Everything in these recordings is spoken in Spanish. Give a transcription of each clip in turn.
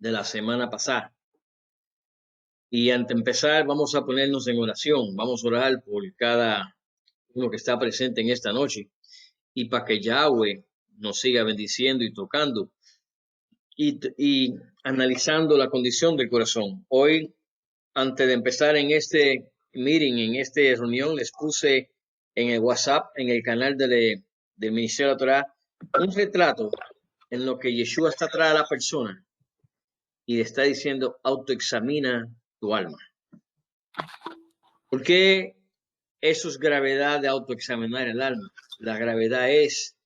de la semana pasada. Y antes de empezar, vamos a ponernos en oración. Vamos a orar por cada uno que está presente en esta noche y para que Yahweh nos siga bendiciendo y tocando y analizando la condición del corazón. Hoy, antes de empezar en este meeting, en esta reunión, les puse en el WhatsApp, en el canal del Ministerio de la Torah, un retrato en lo que Yeshua está atrás de la persona y le está diciendo, autoexamina tu alma. ¿Por qué eso es gravedad de autoexaminar el alma? La gravedad es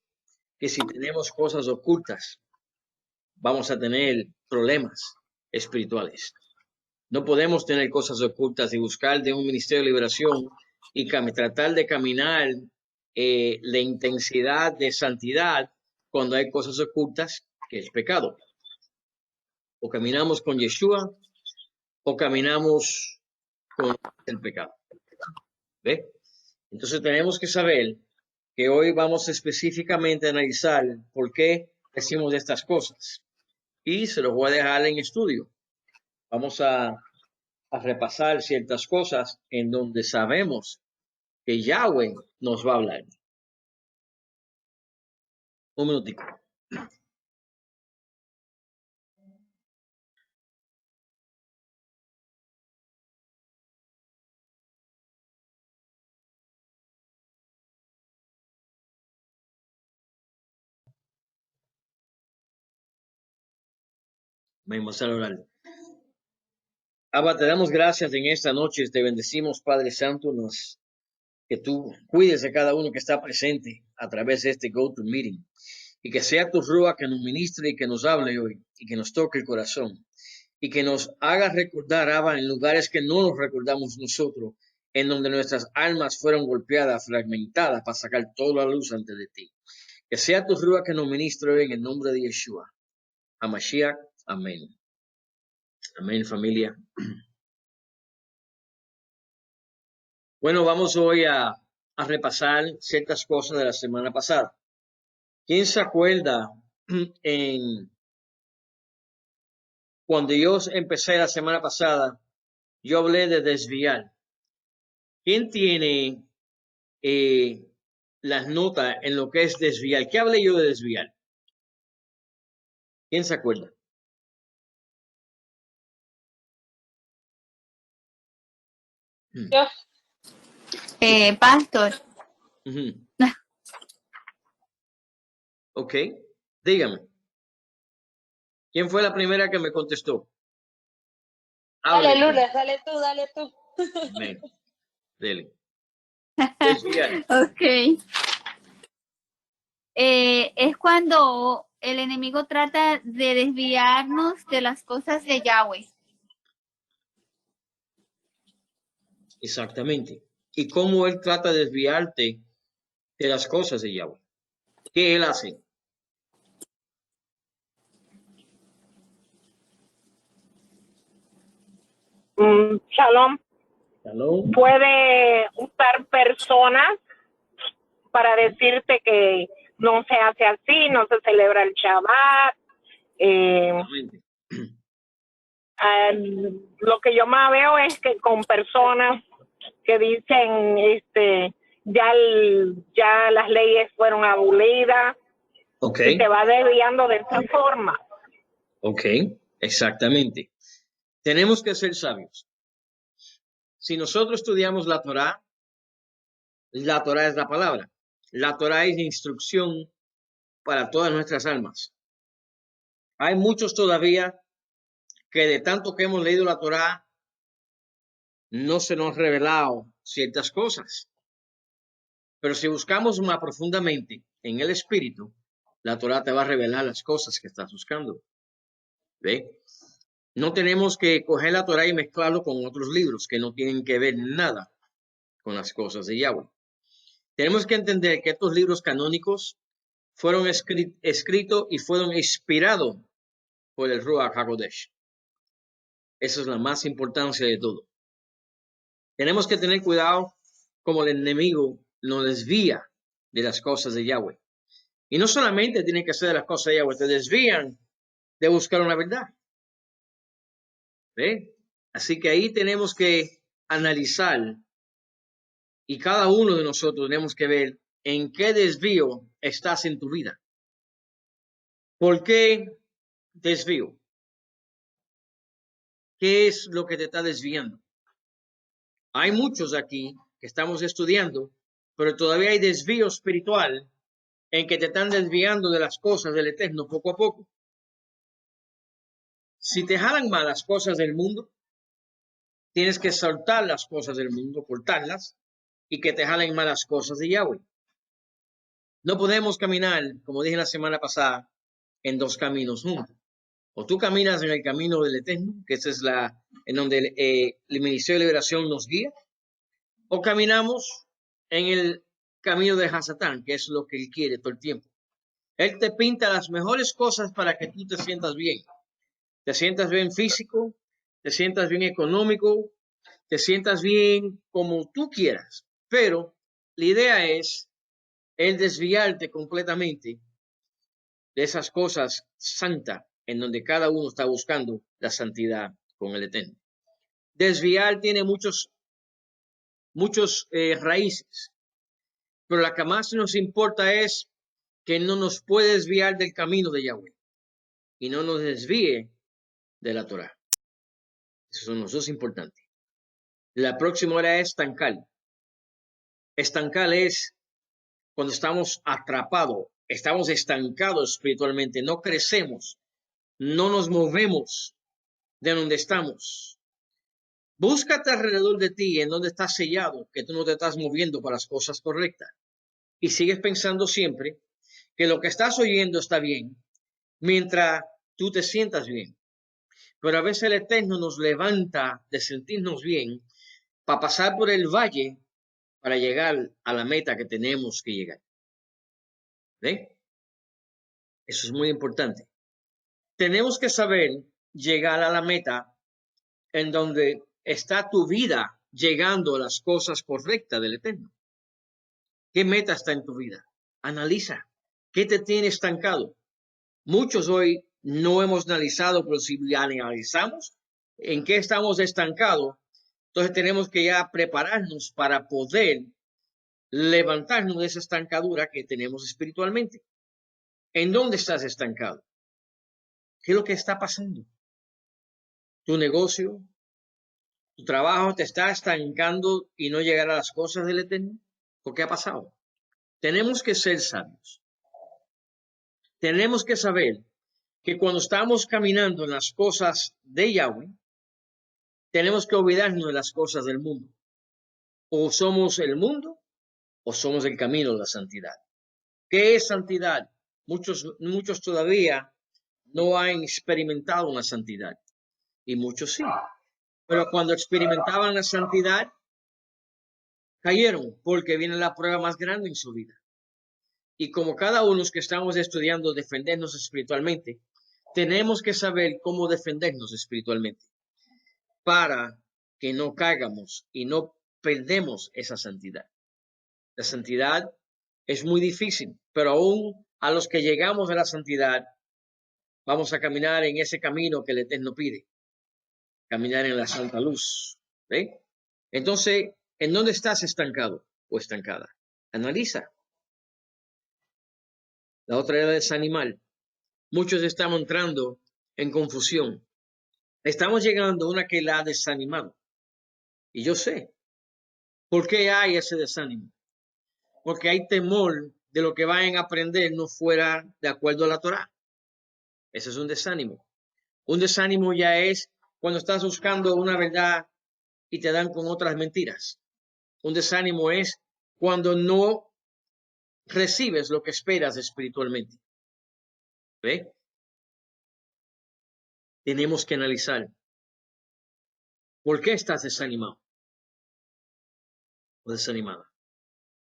que si tenemos cosas ocultas, vamos a tener problemas espirituales. No podemos tener cosas ocultas y buscar de un ministerio de liberación y tratar de caminar la intensidad de santidad cuando hay cosas ocultas, que es pecado. O caminamos con Yeshua o caminamos con el pecado. ¿Ve? Entonces tenemos que saber que hoy vamos específicamente a analizar por qué decimos estas cosas. Y se los voy a dejar en estudio. Vamos a repasar ciertas cosas en donde sabemos que Yahweh nos va a hablar. Un minutico. Vamos a orar. Abba, te damos gracias en esta noche, te bendecimos, Padre Santo, que tú cuides de cada uno que está presente a través de este GoToMeeting y que sea tu Rúa que nos ministre y que nos hable hoy y que nos toque el corazón y que nos haga recordar, Abba, en lugares que no nos recordamos nosotros, en donde nuestras almas fueron golpeadas, fragmentadas, para sacar toda la luz ante de ti. Que sea tu Rúa que nos ministre hoy en el nombre de Yeshua. Hamashiach, amén. Amén, familia. Bueno, vamos hoy a repasar ciertas cosas de la semana pasada. ¿Quién se acuerda cuando yo empecé la semana pasada, yo hablé de desviar? ¿Quién tiene las notas en lo que es desviar? ¿Qué hablé yo de desviar? ¿Quién se acuerda? Yo. Pastor. Ok, dígame. ¿Quién fue la primera que me contestó? Dale, Lourdes, dale tú. Amén. Dele. Desviar. Ok. Es cuando el enemigo trata de desviarnos de las cosas de Yahweh. Exactamente. ¿Y cómo él trata de desviarte de las cosas de Yahweh? ¿Qué él hace? Shalom. Shalom. Puede usar personas para decirte que no se hace así, no se celebra el Shabbat. Lo que yo más veo es que con personas que dicen ya las leyes fueron abolidas, y te va desviando de esa forma. Ok, exactamente. Tenemos que ser sabios. Si nosotros estudiamos la Torá es la palabra. La Torá es instrucción para todas nuestras almas. Hay muchos todavía que de tanto que hemos leído la Torá no se nos han revelado ciertas cosas. Pero si buscamos más profundamente en el Espíritu, la Torá te va a revelar las cosas que estás buscando. ¿Ve? No tenemos que coger la Torá y mezclarlo con otros libros que no tienen que ver nada con las cosas de Yahweh. Tenemos que entender que estos libros canónicos fueron escritos y fueron inspirados por el Ruach HaKodesh. Esa es la más importancia de todo. Tenemos que tener cuidado como el enemigo nos desvía de las cosas de Yahweh. Y no solamente tiene que ser de las cosas de Yahweh, te desvían de buscar una verdad. ¿Ve? Así que ahí tenemos que analizar y cada uno de nosotros tenemos que ver en qué desvío estás en tu vida. ¿Por qué desvío? ¿Qué es lo que te está desviando? Hay muchos aquí que estamos estudiando, pero todavía hay desvío espiritual en que te están desviando de las cosas del Eterno poco a poco. Si te jalan mal las cosas del mundo, tienes que soltar las cosas del mundo, cortarlas, y que te jalen mal las cosas de Yahweh. No podemos caminar, como dije la semana pasada, en dos caminos juntos. O tú caminas en el camino del Eterno, que esa es en donde el Ministerio de Liberación nos guía, o caminamos en el camino de Hasatán, que es lo que él quiere todo el tiempo. Él te pinta las mejores cosas para que tú te sientas bien. Te sientas bien físico, te sientas bien económico, te sientas bien como tú quieras. Pero la idea es el desviarte completamente de esas cosas santas en donde cada uno está buscando la santidad con el Eterno. Desviar tiene muchos raíces, pero la que más nos importa es que no nos puede desviar del camino de Yahweh y no nos desvíe de la Torah. Esos son los dos importantes. La próxima hora es estancar. Estancar es cuando estamos atrapados, estamos estancados espiritualmente, no crecemos, no nos movemos de donde estamos. Búscate alrededor de ti en donde estás sellado, que tú no te estás moviendo para las cosas correctas. Y sigues pensando siempre que lo que estás oyendo está bien, mientras tú te sientas bien. Pero a veces el Eterno nos levanta de sentirnos bien para pasar por el valle para llegar a la meta que tenemos que llegar. ¿Ve? Eso es muy importante. Tenemos que saber llegar a la meta en donde está tu vida llegando a las cosas correctas del Eterno. ¿Qué meta está en tu vida? Analiza. ¿Qué te tiene estancado? Muchos hoy no hemos analizado, pero si analizamos en qué estamos estancados, entonces tenemos que ya prepararnos para poder levantarnos de esa estancadura que tenemos espiritualmente. ¿En dónde estás estancado? ¿Qué es lo que está pasando? ¿Tu negocio, tu trabajo te está estancando y no llegar a las cosas del Eterno? ¿Por qué ha pasado? Tenemos que ser sabios. Tenemos que saber que cuando estamos caminando en las cosas de Yahweh, tenemos que olvidarnos de las cosas del mundo. O somos el mundo o somos el camino de la santidad. ¿Qué es santidad? Muchos todavía no han experimentado una santidad y muchos sí. Pero cuando experimentaban la santidad, cayeron porque viene la prueba más grande en su vida. Y como cada uno que estamos estudiando defendernos espiritualmente, tenemos que saber cómo defendernos espiritualmente para que no caigamos y no perdemos esa santidad. La santidad es muy difícil, pero aún a los que llegamos a la santidad, vamos a caminar en ese camino que el Eterno pide, caminar en la santa luz. ¿Ve? Entonces, ¿en dónde estás estancado o estancada? Analiza. La otra era desanimar. Muchos estamos entrando en confusión. Estamos llegando a una que la ha desanimado. Y yo sé por qué hay ese desánimo. Porque hay temor de lo que vayan a aprender no fuera de acuerdo a la Torá. Ese es un desánimo. Un desánimo ya es cuando estás buscando una verdad y te dan con otras mentiras. Un desánimo es cuando no recibes lo que esperas espiritualmente. ¿Ve? Tenemos que analizar. ¿Por qué estás desanimado o desanimada?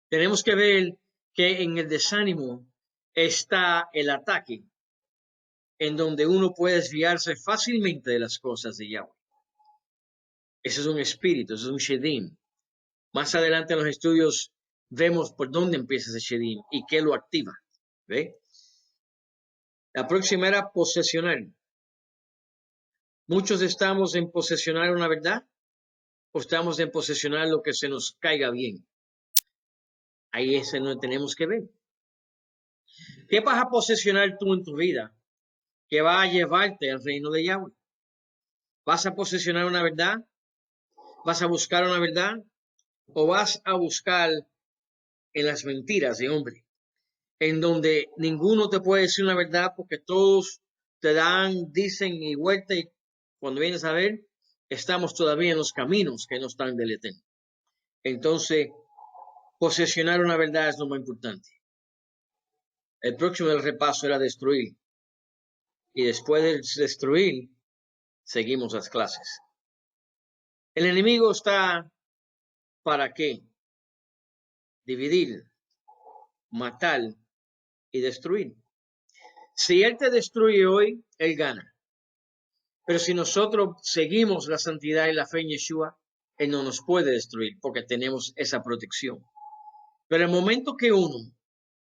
Tenemos que ver que en el desánimo está el ataque, en donde uno puede desviarse fácilmente de las cosas de Yahweh. Ese es un espíritu, ese es un shedim. Más adelante en los estudios vemos por dónde empieza ese shedim y qué lo activa. ¿Ve? La próxima era posesional. Muchos estamos en posesionar una verdad o estamos en posesionar lo que se nos caiga bien. Ahí es donde tenemos que ver. ¿Qué vas a posesionar tú en tu vida que va a llevarte al reino de Yahweh? ¿Vas a posesionar una verdad? ¿Vas a buscar una verdad? ¿O vas a buscar en las mentiras de hombre? En donde ninguno te puede decir una verdad porque todos te dan, dicen y vuelta, y cuando vienes a ver, estamos todavía en los caminos que no están del Eterno. Entonces, posesionar una verdad es lo más importante. El próximo del repaso era destruir. Y después de destruir, seguimos las clases. El enemigo está ¿para qué? Dividir, matar y destruir. Si él te destruye hoy, él gana. Pero si nosotros seguimos la santidad y la fe en Yeshua, él no nos puede destruir porque tenemos esa protección. Pero el momento que uno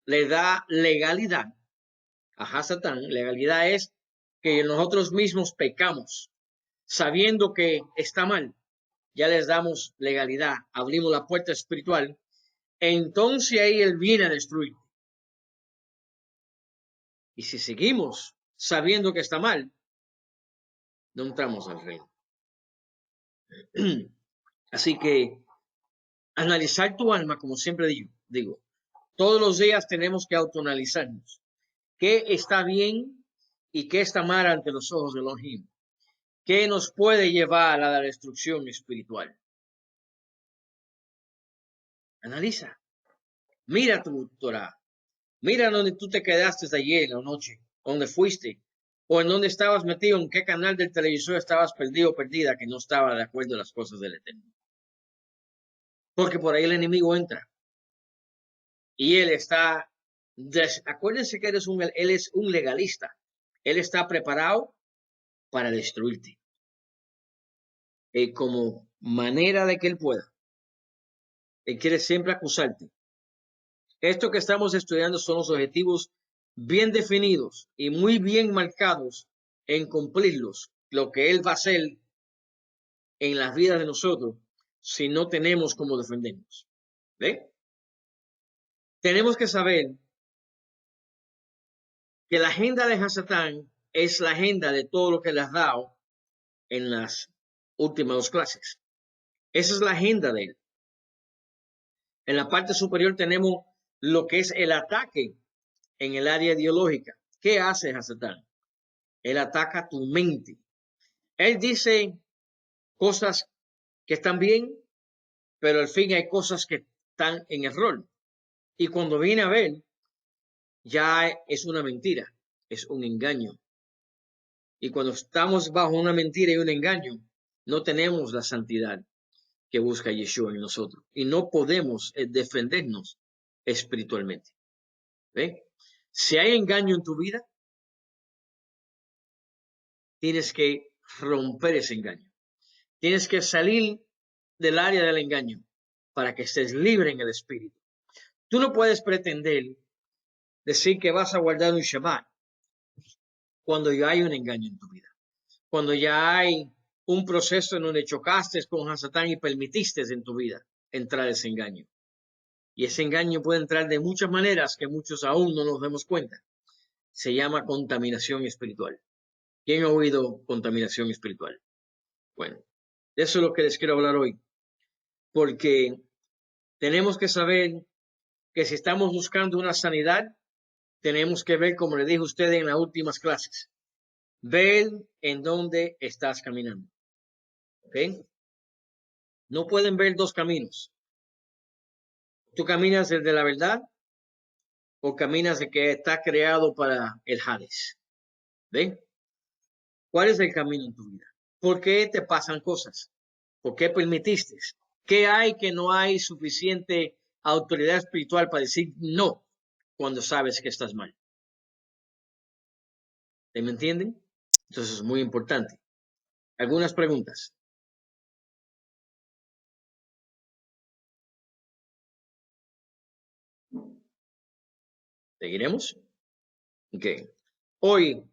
le da legalidad a Satán, legalidad es que nosotros mismos pecamos, sabiendo que está mal, ya les damos legalidad, abrimos la puerta espiritual, entonces ahí él viene a destruir. Y si seguimos sabiendo que está mal, no entramos al reino. Así que analizar tu alma, como siempre digo, todos los días tenemos que autoanalizarnos. ¿Qué está bien y qué está mal ante los ojos de Elohim? ¿Qué nos puede llevar a la destrucción espiritual? Analiza. Mira tu Torah. Mira donde tú te quedaste ayer en la noche, donde fuiste, o en donde estabas metido, en qué canal del televisor estabas perdido o perdida, que no estaba de acuerdo a las cosas del Eterno. Porque por ahí el enemigo entra. Y él está, acuérdense que él es un legalista. Él está preparado para destruirte. Como manera de que él pueda. Él quiere siempre acusarte. Esto que estamos estudiando son los objetivos bien definidos y muy bien marcados en cumplirlos. Lo que él va a hacer en las vidas de nosotros si no tenemos cómo defendernos. ¿Ve? Tenemos que saber que la agenda de Hasatán es la agenda de todo lo que le has dado en las últimas dos clases. Esa es la agenda de él. En la parte superior tenemos lo que es el ataque en el área ideológica. ¿Qué hace Hasatán? Él ataca tu mente. Él dice cosas que están bien, pero al fin hay cosas que están en error. Y cuando viene a ver, ya es una mentira, es un engaño. Y cuando estamos bajo una mentira y un engaño, no tenemos la santidad que busca Yeshua en nosotros. Y no podemos defendernos espiritualmente. ¿Ve? Si hay engaño en tu vida, tienes que romper ese engaño. Tienes que salir del área del engaño para que estés libre en el espíritu. Tú no puedes pretender decir que vas a guardar un Shabbat cuando ya hay un engaño en tu vida. Cuando ya hay un proceso en donde chocaste con Satán y permitiste en tu vida entrar ese engaño. Y ese engaño puede entrar de muchas maneras que muchos aún no nos damos cuenta. Se llama contaminación espiritual. ¿Quién ha oído contaminación espiritual? Bueno, de eso es lo que les quiero hablar hoy. Porque tenemos que saber que si estamos buscando una sanidad, tenemos que ver, como le dije a ustedes en las últimas clases, ver en dónde estás caminando. ¿Ok? No pueden ver dos caminos. ¿Tú caminas el de la verdad o caminas el que está creado para el Hades? ¿Ven? ¿Cuál es el camino en tu vida? ¿Por qué te pasan cosas? ¿Por qué permitiste? ¿Qué hay que no hay suficiente autoridad espiritual para decir no cuando sabes que estás mal? ¿Me entienden? Entonces es muy importante. ¿Algunas preguntas? ¿Seguiremos? Ok. Hoy,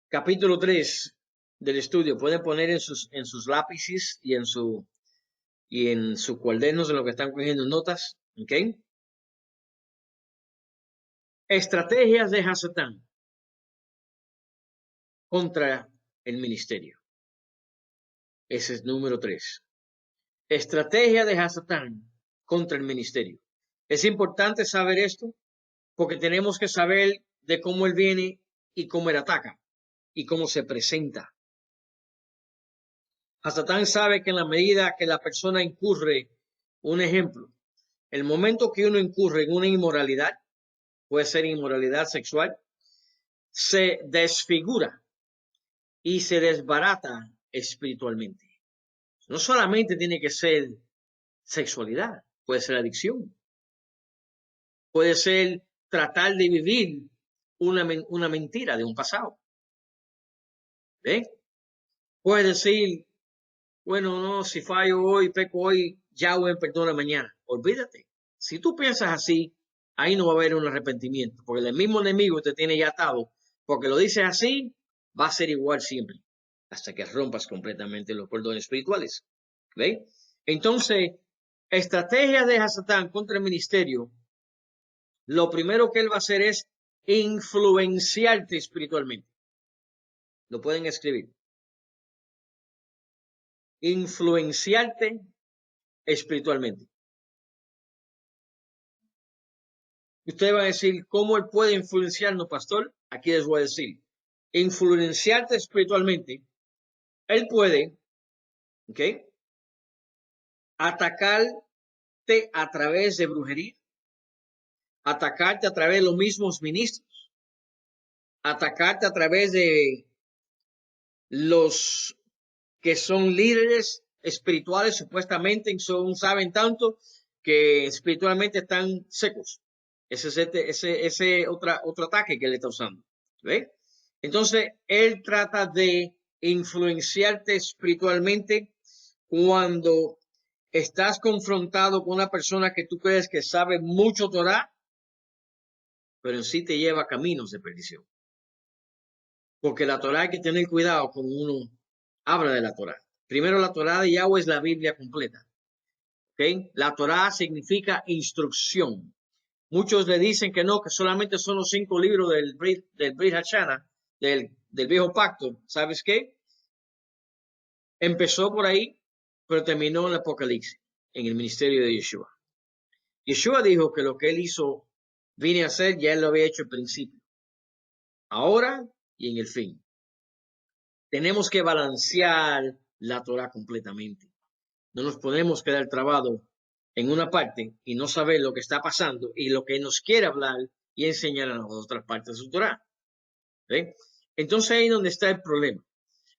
capítulo 3 del estudio. Pueden poner en sus lápices y en sus cuadernos en lo que están cogiendo notas. ¿Ok? Estrategias de Hasatán contra el ministerio. Ese es número 3. Estrategia de Hasatán contra el ministerio. Es importante saber esto porque tenemos que saber de cómo él viene y cómo él ataca y cómo se presenta. Hasatán sabe que en la medida que la persona incurre, un ejemplo, el momento que uno incurre en una inmoralidad, puede ser inmoralidad sexual, se desfigura y se desbarata espiritualmente. No solamente tiene que ser sexualidad, puede ser adicción, puede ser tratar de vivir una mentira de un pasado. ¿Ve? Puede decir, bueno, no, si fallo hoy, peco hoy, Yahweh perdona mañana. Olvídate. Si tú piensas así, ahí no va a haber un arrepentimiento, porque el mismo enemigo te tiene ya atado, porque lo dices así, va a ser igual siempre, hasta que rompas completamente los cordones espirituales. ¿Ve? Entonces, estrategias de Hasatán contra el ministerio, lo primero que él va a hacer es influenciarte espiritualmente. Lo pueden escribir. Influenciarte espiritualmente. Usted va a decir, ¿cómo él puede influenciarnos, pastor? Aquí les voy a decir, influenciarte espiritualmente. Él puede, ¿ok? Atacarte a través de brujería, atacarte a través de los mismos ministros, atacarte a través de los que son líderes espirituales, supuestamente saben tanto que espiritualmente están secos. Ese es otro ataque que él está usando. ¿Ve? Entonces, él trata de influenciarte espiritualmente cuando estás confrontado con una persona que tú crees que sabe mucho Torah, pero en sí te lleva a caminos de perdición. Porque la Torah hay que tener cuidado cuando uno habla de la Torah. Primero, la Torah de Yahweh es la Biblia completa. ¿Okay? La Torah significa instrucción. Muchos le dicen que no, que solamente son los 5 libros del Brit Hashana, del viejo pacto. ¿Sabes qué? Empezó por ahí, pero terminó en el Apocalipsis, en el ministerio de Yeshua. Yeshua dijo que lo que él hizo, vine a hacer, ya él lo había hecho al principio. Ahora y en el fin. Tenemos que balancear la Torah completamente. No nos podemos quedar trabados en una parte y no saber lo que está pasando y lo que nos quiere hablar y enseñar a las otras partes de su Torah. ¿Ve? Entonces ahí es donde está el problema.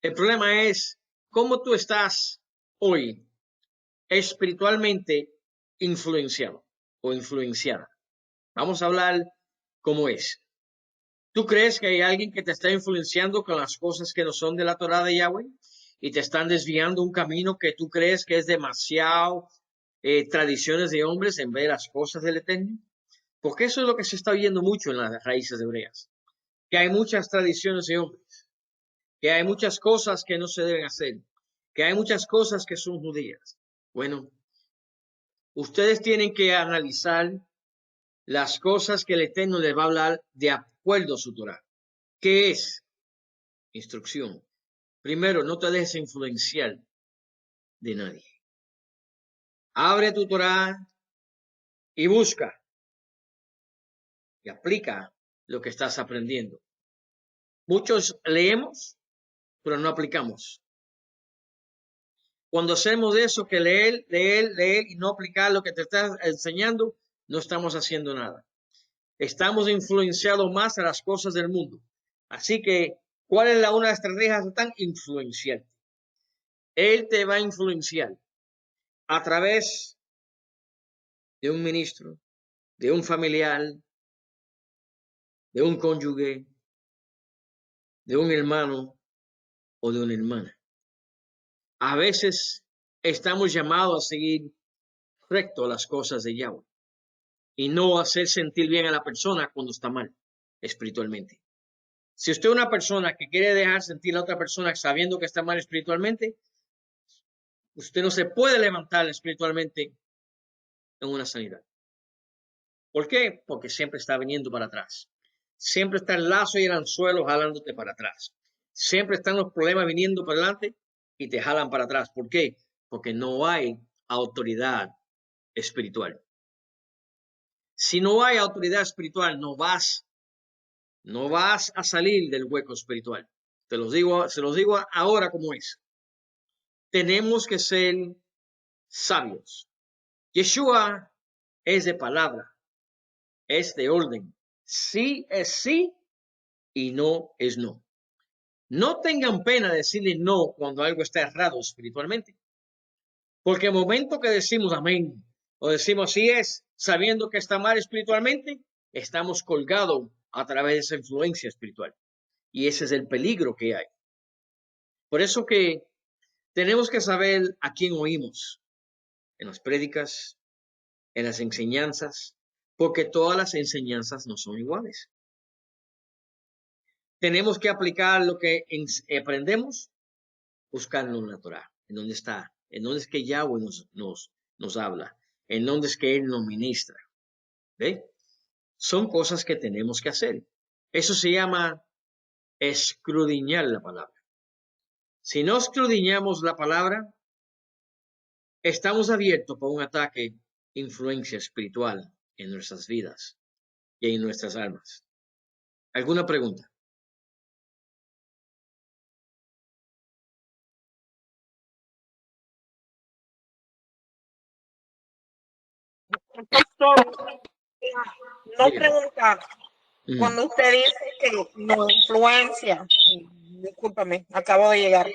El problema es cómo tú estás hoy espiritualmente influenciado o influenciada. Vamos a hablar cómo es. ¿Tú crees que hay alguien que te está influenciando con las cosas que no son de la Torah de Yahweh y te están desviando un camino que tú crees que es demasiado tradiciones de hombres en vez de las cosas del Eterno? Porque eso es lo que se está oyendo mucho en las raíces hebreas, que hay muchas tradiciones de hombres, que hay muchas cosas que no se deben hacer, que hay muchas cosas que son judías. Bueno, ustedes tienen que analizar las cosas que el Eterno les va a hablar de acuerdo a su Torah. ¿Qué es? Instrucción. Primero, no te dejes influenciar de nadie. Abre tu Torah y busca y aplica lo que estás aprendiendo. Muchos leemos, pero no aplicamos. Cuando hacemos eso, que leer y no aplicar lo que te estás enseñando, no estamos haciendo nada. Estamos influenciados más a las cosas del mundo. Así que, ¿cuál es una estrategia tan influenciante? Él te va a influenciar a través de un ministro, de un familiar, de un cónyuge, de un hermano o de una hermana. A veces estamos llamados a seguir recto las cosas de Yahweh y no hacer sentir bien a la persona cuando está mal espiritualmente. Si usted es una persona que quiere dejar sentir a la otra persona sabiendo que está mal espiritualmente, usted no se puede levantar espiritualmente en una sanidad. ¿Por qué? Porque siempre está viniendo para atrás. Siempre está el lazo y el anzuelo jalándote para atrás. Siempre están los problemas viniendo para adelante y te jalan para atrás. ¿Por qué? Porque no hay autoridad espiritual. Si no hay autoridad espiritual, no vas a salir del hueco espiritual. Se los digo ahora como es. Tenemos que ser sabios. Yeshua es de palabra, es de orden. Sí es sí y no es no. No tengan pena de decirle no cuando algo está errado espiritualmente. Porque el momento que decimos amén o decimos sí es, sabiendo que está mal espiritualmente, estamos colgados a través de esa influencia espiritual. Y ese es el peligro que hay. Por eso que tenemos que saber a quién oímos en las prédicas, en las enseñanzas, porque todas las enseñanzas no son iguales. Tenemos que aplicar lo que aprendemos, buscarlo en la Torah, en dónde está, en dónde es que Yahweh nos habla, en dónde es que Él nos ministra. ¿Ve? Son cosas que tenemos que hacer. Eso se llama escudriñar la palabra. Si no escudriñamos la palabra, estamos abiertos para un ataque, influencia espiritual en nuestras vidas y en nuestras almas. ¿Alguna pregunta? Pastor, no Dígame. preguntar. Mm. Cuando usted dice que no influencia, discúlpame, acabo de llegar.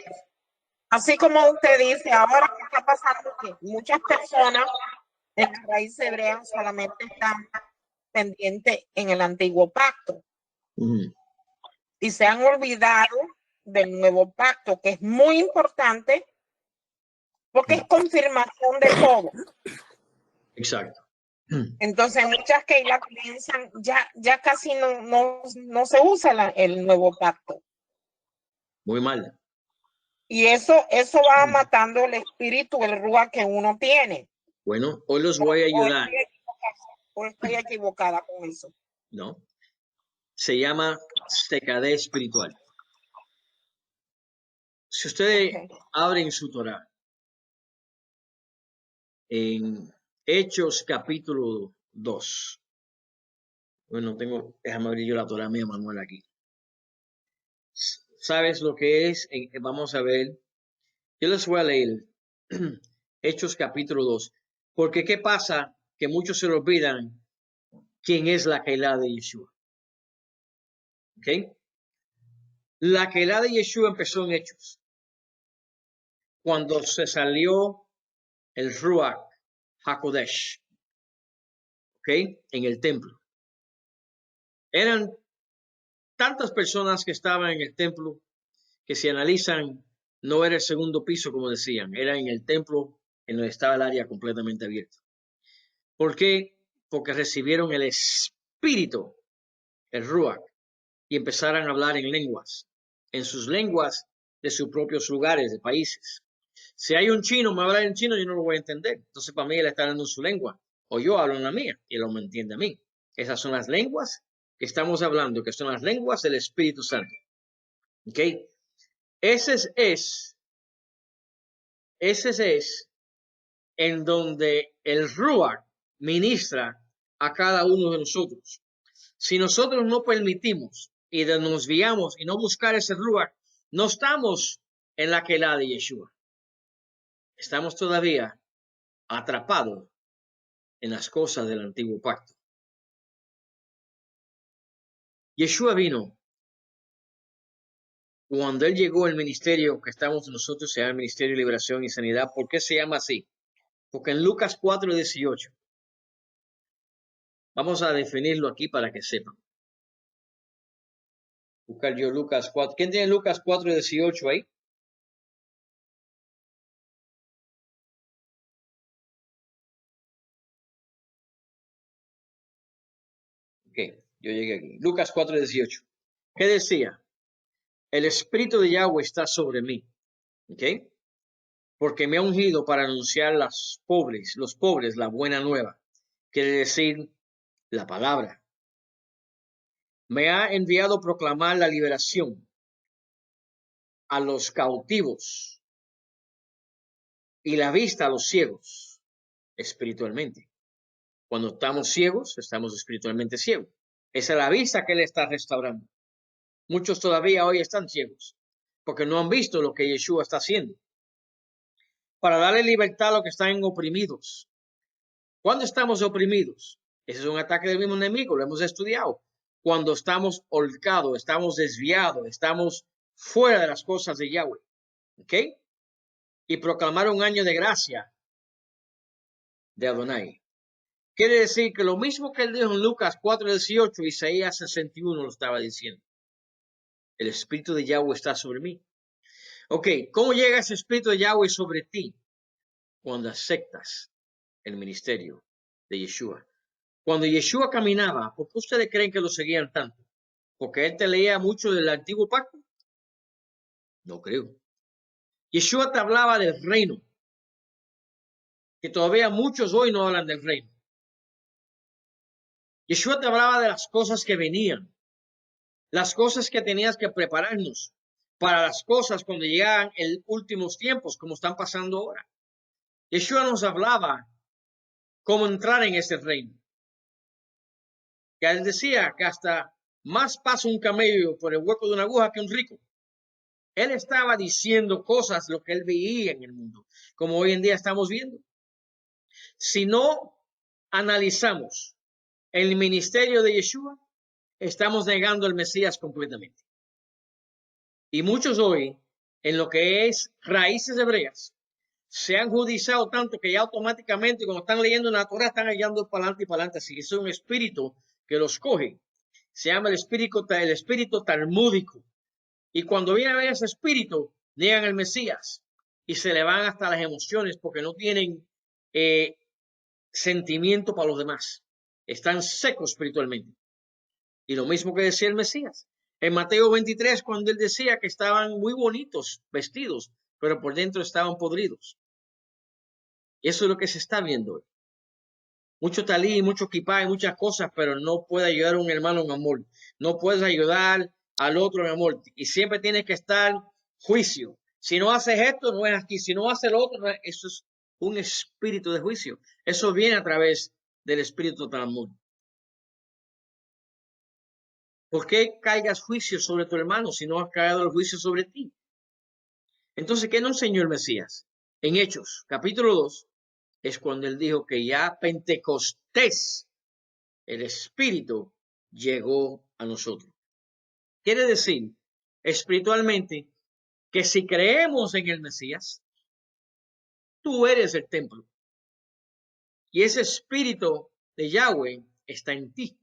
Así como usted dice, ahora que está pasando que muchas personas en la raíz hebrea solamente están pendientes en el antiguo pacto y se han olvidado del nuevo pacto, que es muy importante porque es confirmación de todo. Exacto. Entonces, muchas que la piensan, ya casi no se usa el nuevo pacto. Muy mal. Y eso va matando el espíritu, el ruach que uno tiene. Bueno, hoy los voy a ayudar. O estoy equivocada con eso. No. Se llama secadez espiritual. Si ustedes abren su Torah en Hechos capítulo 2. Bueno, déjame abrir yo la Torah mía, Manuel, aquí. ¿Sabes lo que es? Vamos a ver. Yo les voy a leer Hechos capítulo 2. Porque ¿qué pasa? Que muchos se lo olvidan quién es la Keilah de Yeshua. ¿Ok? La Keilah de Yeshua empezó en Hechos. Cuando se salió el Ruach HaKodesh. ¿Ok? En el templo. Eran tantas personas que estaban en el templo que si analizan, no era el segundo piso, como decían, era en el templo en donde estaba el área completamente abierta. ¿Por qué? Porque recibieron el espíritu, el Ruach, y empezaron a hablar en lenguas, en sus lenguas de sus propios lugares, de países. Si hay un chino, me habla en chino, yo no lo voy a entender. Entonces, para mí, él está hablando en su lengua, o yo hablo en la mía, y él no me entiende a mí. Esas son las lenguas que estamos hablando, que son las lenguas del Espíritu Santo. ¿Ok? Ese es en donde el Ruach ministra a cada uno de nosotros. Si nosotros no permitimos y nos guiamos y no buscar ese Ruach, no estamos en la Keilah de Yeshua. Estamos todavía atrapados en las cosas del antiguo pacto. Yeshua vino cuando él llegó al ministerio que estamos nosotros, se llama el Ministerio de Liberación y Sanidad. ¿Por qué se llama así? Porque en Lucas 4:18, vamos a definirlo aquí para que sepan. Buscar yo Lucas 4. ¿Quién tiene Lucas 4:18 ahí? Ok, yo llegué aquí. Lucas 4:18. ¿Qué decía? El Espíritu de Yahweh está sobre mí. ¿Ok? Porque me ha ungido para anunciar a los pobres, la buena nueva. Quiere decir la palabra. Me ha enviado a proclamar la liberación a los cautivos y la vista a los ciegos espiritualmente. Cuando estamos ciegos, estamos espiritualmente ciegos. Esa es la vista que Él está restaurando. Muchos todavía hoy están ciegos porque no han visto lo que Yeshua está haciendo. Para darle libertad a los que están oprimidos. ¿Cuándo estamos oprimidos? Ese es un ataque del mismo enemigo, lo hemos estudiado. Cuando estamos holcados, estamos desviados, estamos fuera de las cosas de Yahweh. ¿Ok? Y proclamar un año de gracia de Adonai. Quiere decir que lo mismo que él dijo en Lucas 4:18, Isaías 61 lo estaba diciendo. El Espíritu de Yahweh está sobre mí. Ok, ¿cómo llega ese Espíritu de Yahweh sobre ti? Cuando aceptas el ministerio de Yeshua. Cuando Yeshua caminaba, ¿por qué ustedes creen que lo seguían tanto? ¿Porque él te leía mucho del antiguo pacto? No creo. Yeshua te hablaba del reino, que todavía muchos hoy no hablan del reino. Yeshua te hablaba de las cosas que venían, las cosas que tenías que prepararnos para las cosas cuando llegaban en últimos tiempos, como están pasando ahora. Yeshua nos hablaba cómo entrar en ese reino. Que él decía que hasta más pasa un camello por el hueco de una aguja que un rico. Él estaba diciendo cosas, lo que él veía en el mundo, como hoy en día estamos viendo. Si no analizamos el ministerio de Yeshua, estamos negando al Mesías completamente. Y muchos hoy, en lo que es raíces hebreas, se han judiciado tanto que ya automáticamente cuando están leyendo la Torah están hallando para adelante y para adelante. Así que es un espíritu que los coge. Se llama el espíritu talmúdico. Y cuando viene a ver ese espíritu, niegan al Mesías y se le van hasta las emociones porque no tienen sentimiento para los demás. Están secos espiritualmente. Y lo mismo que decía el Mesías. En Mateo 23, cuando él decía que estaban muy bonitos vestidos, pero por dentro estaban podridos. Eso es lo que se está viendo hoy. Mucho talí, mucho kipá y muchas cosas, pero no puede ayudar a un hermano en amor. No puedes ayudar al otro en amor. Y siempre tienes que estar juicio. Si no haces esto, no es aquí. Si no haces lo otro, eso es un espíritu de juicio. Eso viene a través del espíritu del amor. ¿Por qué caigas juicio sobre tu hermano si no has caído el juicio sobre ti? Entonces, ¿qué nos enseñó el Mesías? En Hechos, capítulo 2, es cuando él dijo que ya Pentecostés, el Espíritu, llegó a nosotros. Quiere decir, espiritualmente, que si creemos en el Mesías, tú eres el templo. Y ese Espíritu de Yahweh está en ti.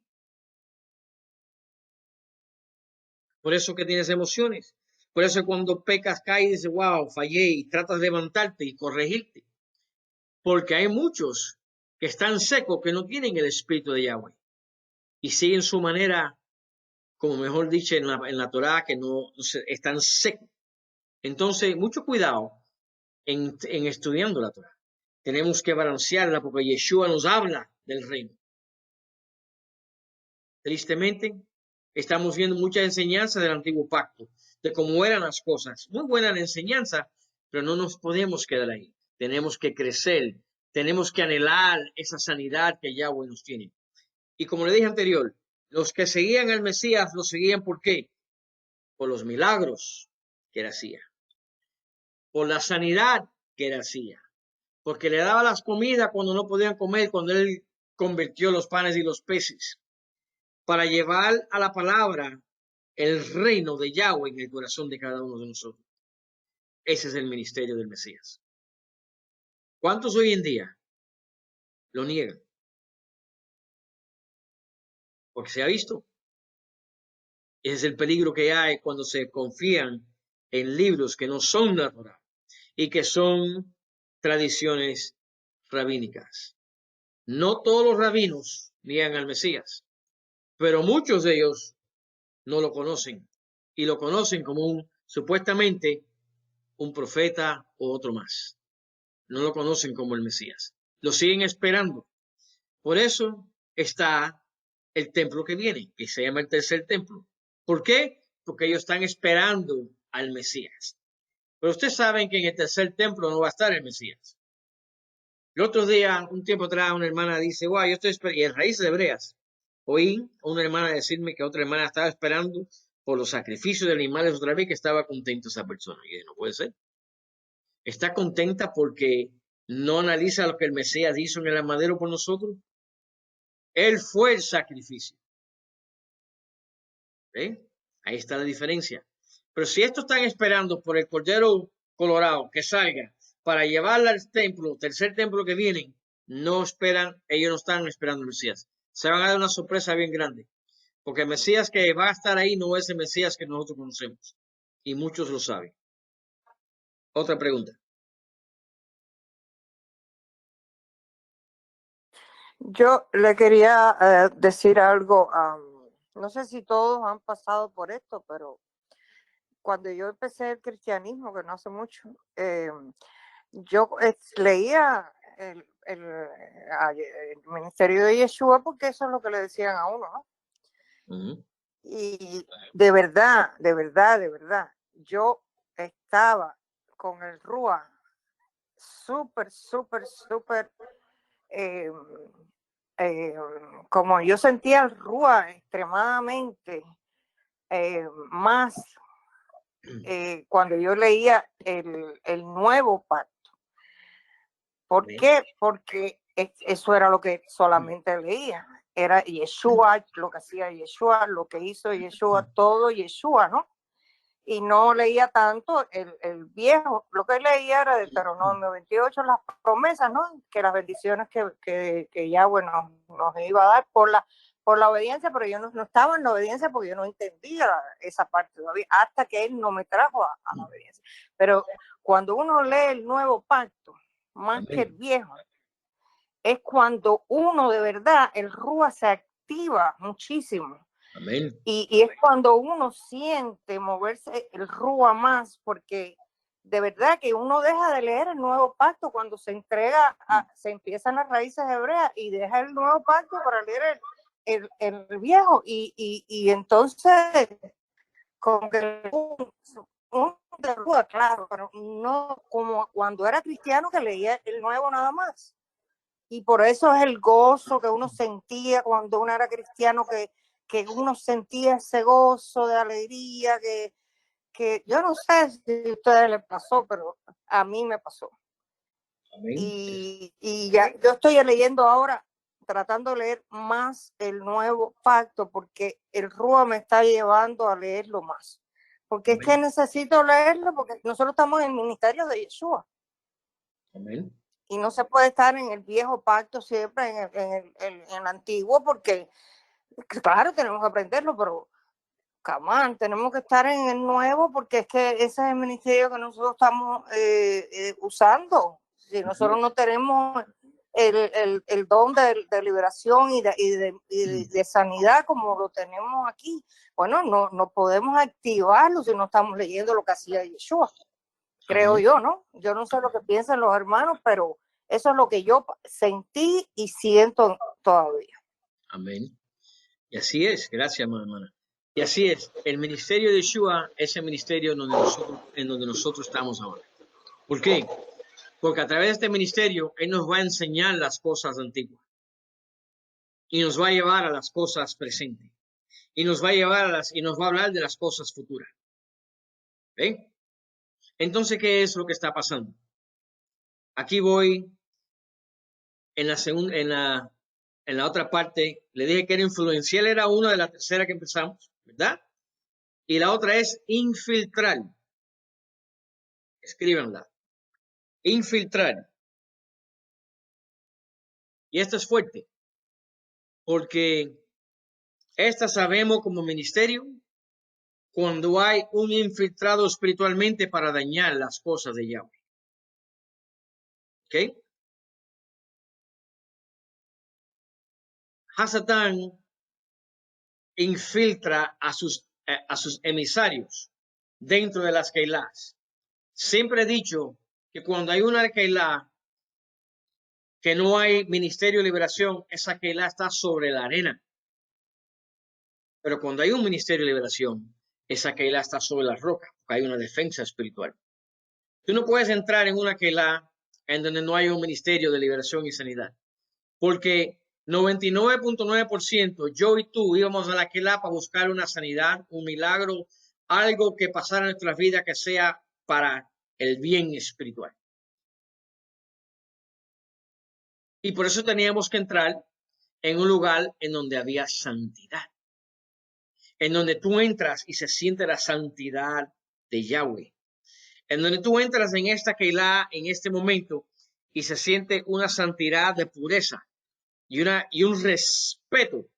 Por eso que tienes emociones. Por eso cuando pecas, caes y dices, wow, fallé, y tratas de levantarte y corregirte. Porque hay muchos que están secos, que no tienen el Espíritu de Yahweh. Y siguen su manera, como mejor dicho en la Torá, que no están secos. Entonces, mucho cuidado en estudiando la Torá. Tenemos que balancearla porque Yeshua nos habla del reino. Tristemente, estamos viendo mucha enseñanza del antiguo pacto, de cómo eran las cosas. Muy buena la enseñanza, pero no nos podemos quedar ahí. Tenemos que crecer, tenemos que anhelar esa sanidad que Yahweh nos tiene. Y como le dije anterior, los que seguían al Mesías lo seguían ¿por qué? Por los milagros que él hacía, por la sanidad que él hacía, porque le daba las comidas cuando no podían comer, cuando él convirtió los panes y los peces, para llevar a la palabra el reino de Yahweh en el corazón de cada uno de nosotros. Ese es el ministerio del Mesías. ¿Cuántos hoy en día lo niegan? Porque se ha visto. Ese es el peligro que hay cuando se confían en libros que no son la Torá y que son tradiciones rabínicas. No todos los rabinos niegan al Mesías, pero muchos de ellos no lo conocen y lo conocen como supuestamente un profeta o otro más. No lo conocen como el Mesías. Lo siguen esperando. Por eso está el templo que viene, que se llama el tercer templo. ¿Por qué? Porque ellos están esperando al Mesías. Pero ustedes saben que en el tercer templo no va a estar el Mesías. El otro día, un tiempo atrás, una hermana dice, wow, yo estoy esperando, y en Raíces Hebreas, oí a una hermana decirme que otra hermana estaba esperando por los sacrificios de animales otra vez, que estaba contenta esa persona. Y dije, no puede ser. Está contenta porque no analiza lo que el Mesías hizo en el madero por nosotros. Él fue el sacrificio. ¿Ven? Ahí está la diferencia. Pero si estos están esperando por el Cordero Colorado que salga para llevarla al templo, tercer templo que vienen, no esperan, ellos no están esperando el Mesías. Se van a dar una sorpresa bien grande. Porque el Mesías que va a estar ahí no es el Mesías que nosotros conocemos. Y muchos lo saben. Otra pregunta. Yo le quería decir algo. No sé si todos han pasado por esto, pero cuando yo empecé el cristianismo, que no hace mucho, yo leía el ministerio de Yeshua porque eso es lo que le decían a uno, ¿no? Y de verdad, yo estaba con el Rúa súper, como yo sentía el Rúa extremadamente más cuando yo leía el nuevo pacto. ¿Por qué? Porque eso era lo que solamente leía. Era Yeshua, lo que hacía Yeshua, lo que hizo Yeshua, todo Yeshua, ¿no? Y no leía tanto el viejo. Lo que leía era de Deuteronomio 28, las promesas, ¿no? Que las bendiciones que Yahweh nos iba a dar por la obediencia, pero yo no estaba en la obediencia porque yo no entendía esa parte todavía, hasta que Él no me trajo a la obediencia. Pero cuando uno lee el nuevo pacto, más que el viejo, es cuando uno de verdad, el Rúa se activa muchísimo. Amén. Y es cuando uno siente moverse el Rúa más, porque de verdad que uno deja de leer el nuevo pacto cuando se entrega, se empiezan las raíces hebreas y deja el nuevo pacto para leer el viejo. Y entonces, con que un de Rúa, claro, pero no como cuando era cristiano que leía el nuevo nada más. Y por eso es el gozo que uno sentía cuando uno era cristiano, que uno sentía ese gozo de alegría, que yo no sé si a ustedes les pasó, pero a mí me pasó. Amén. Y ya yo estoy leyendo ahora, tratando de leer más el nuevo pacto, porque el Rúa me está llevando a leerlo más. Porque Amén. es que necesito leerlo, porque nosotros estamos en el ministerio de Yeshua. Amén. Y no se puede estar en el viejo pacto siempre, en el antiguo, porque claro, tenemos que aprenderlo, pero camán, tenemos que estar en el nuevo, porque es que ese es el ministerio que nosotros estamos usando. Si nosotros no tenemos el don de liberación y de sanidad como lo tenemos aquí, bueno, no podemos activarlo si no estamos leyendo lo que hacía Yeshua. Creo yo, ¿no? Yo no sé lo que piensan los hermanos, pero eso es lo que yo sentí y siento todavía. Amén. Y así es, gracias, hermana. Y así es, el ministerio de Yeshua es el ministerio en donde nosotros estamos ahora. ¿Por qué? Porque a través de este ministerio, Él nos va a enseñar las cosas antiguas. Y nos va a llevar a las cosas presentes. Y nos va a llevar y nos va a hablar de las cosas futuras. ¿Ven? Entonces, ¿qué es lo que está pasando? Aquí voy en la otra parte. Le dije que era influencial, era una de la tercera que empezamos, ¿verdad? Y la otra es infiltrar. Escríbanla. Infiltrar. Y esto es fuerte, porque esta sabemos como ministerio cuando hay un infiltrado espiritualmente para dañar las cosas de Yahweh. ¿Ok? Hasatán infiltra a sus a sus emisarios dentro de las Keilás. Siempre he dicho que cuando hay una Keilá que no hay ministerio de liberación, esa Keilá está sobre la arena. Pero cuando hay un ministerio de liberación, esa Keilá está sobre la roca, porque hay una defensa espiritual. Tú no puedes entrar en una Keilá en donde no hay un ministerio de liberación y sanidad, porque 99.9% yo y tú íbamos a la Keilá para buscar una sanidad, un milagro, algo que pasara en nuestra vida que sea para el bien espiritual. Y por eso teníamos que entrar en un lugar en donde había santidad, en donde tú entras y se siente la santidad de Yahweh, en donde tú entras en esta Keilah en este momento y se siente una santidad de pureza y un respeto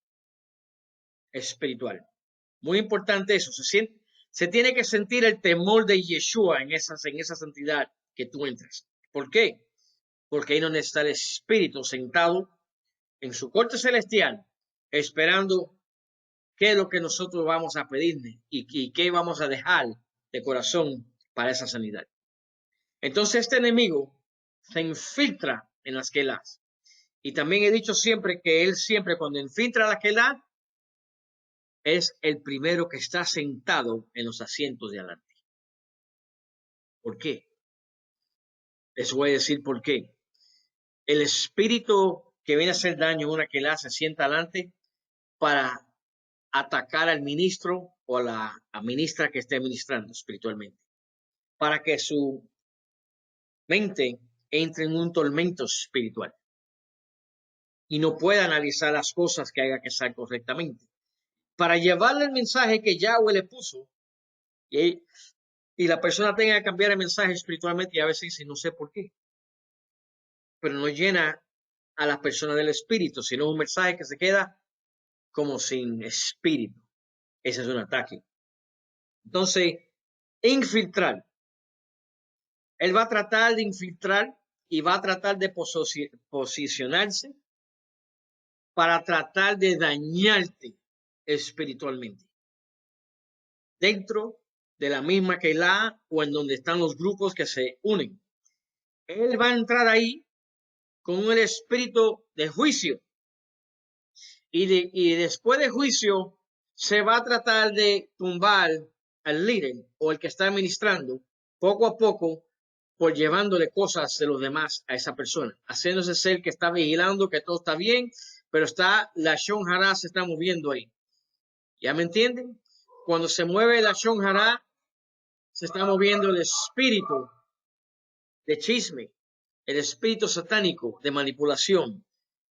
espiritual. Muy importante eso, se tiene que sentir el temor de Yeshua en esa santidad que tú entras. ¿Por qué? Porque ahí donde está el Espíritu sentado en su corte celestial, esperando qué es lo que nosotros vamos a pedirle y qué vamos a dejar de corazón para esa sanidad. Entonces este enemigo se infiltra en las Keilás. Y también he dicho siempre que él siempre cuando infiltra la Keilá es el primero que está sentado en los asientos de adelante. ¿Por qué? Les voy a decir por qué. El espíritu que viene a hacer daño en una Keilá se sienta adelante para atacar al ministro o a la ministra que esté ministrando espiritualmente, para que su mente entre en un tormento espiritual y no pueda analizar las cosas que haga que hacer correctamente, para llevarle el mensaje que Yahweh le puso y la persona tenga que cambiar el mensaje espiritualmente y a veces dice, no sé por qué, pero no llena a la persona del espíritu, sino un mensaje que se queda como sin espíritu. Ese es un ataque. Entonces, infiltrar. Él va a tratar de infiltrar y va a tratar de posicionarse para tratar de dañarte espiritualmente. Dentro de la misma Keilah o en donde están los grupos que se unen. Él va a entrar ahí con un espíritu de juicio. Y después de juicio se va a tratar de tumbar al líder o el que está administrando poco a poco por llevándole cosas de los demás a esa persona, haciéndose ser que está vigilando que todo está bien, pero la Shon Hará se está moviendo ahí. ¿Ya me entienden? Cuando se mueve la Shon Hará, se está moviendo el espíritu de chisme, el espíritu satánico de manipulación,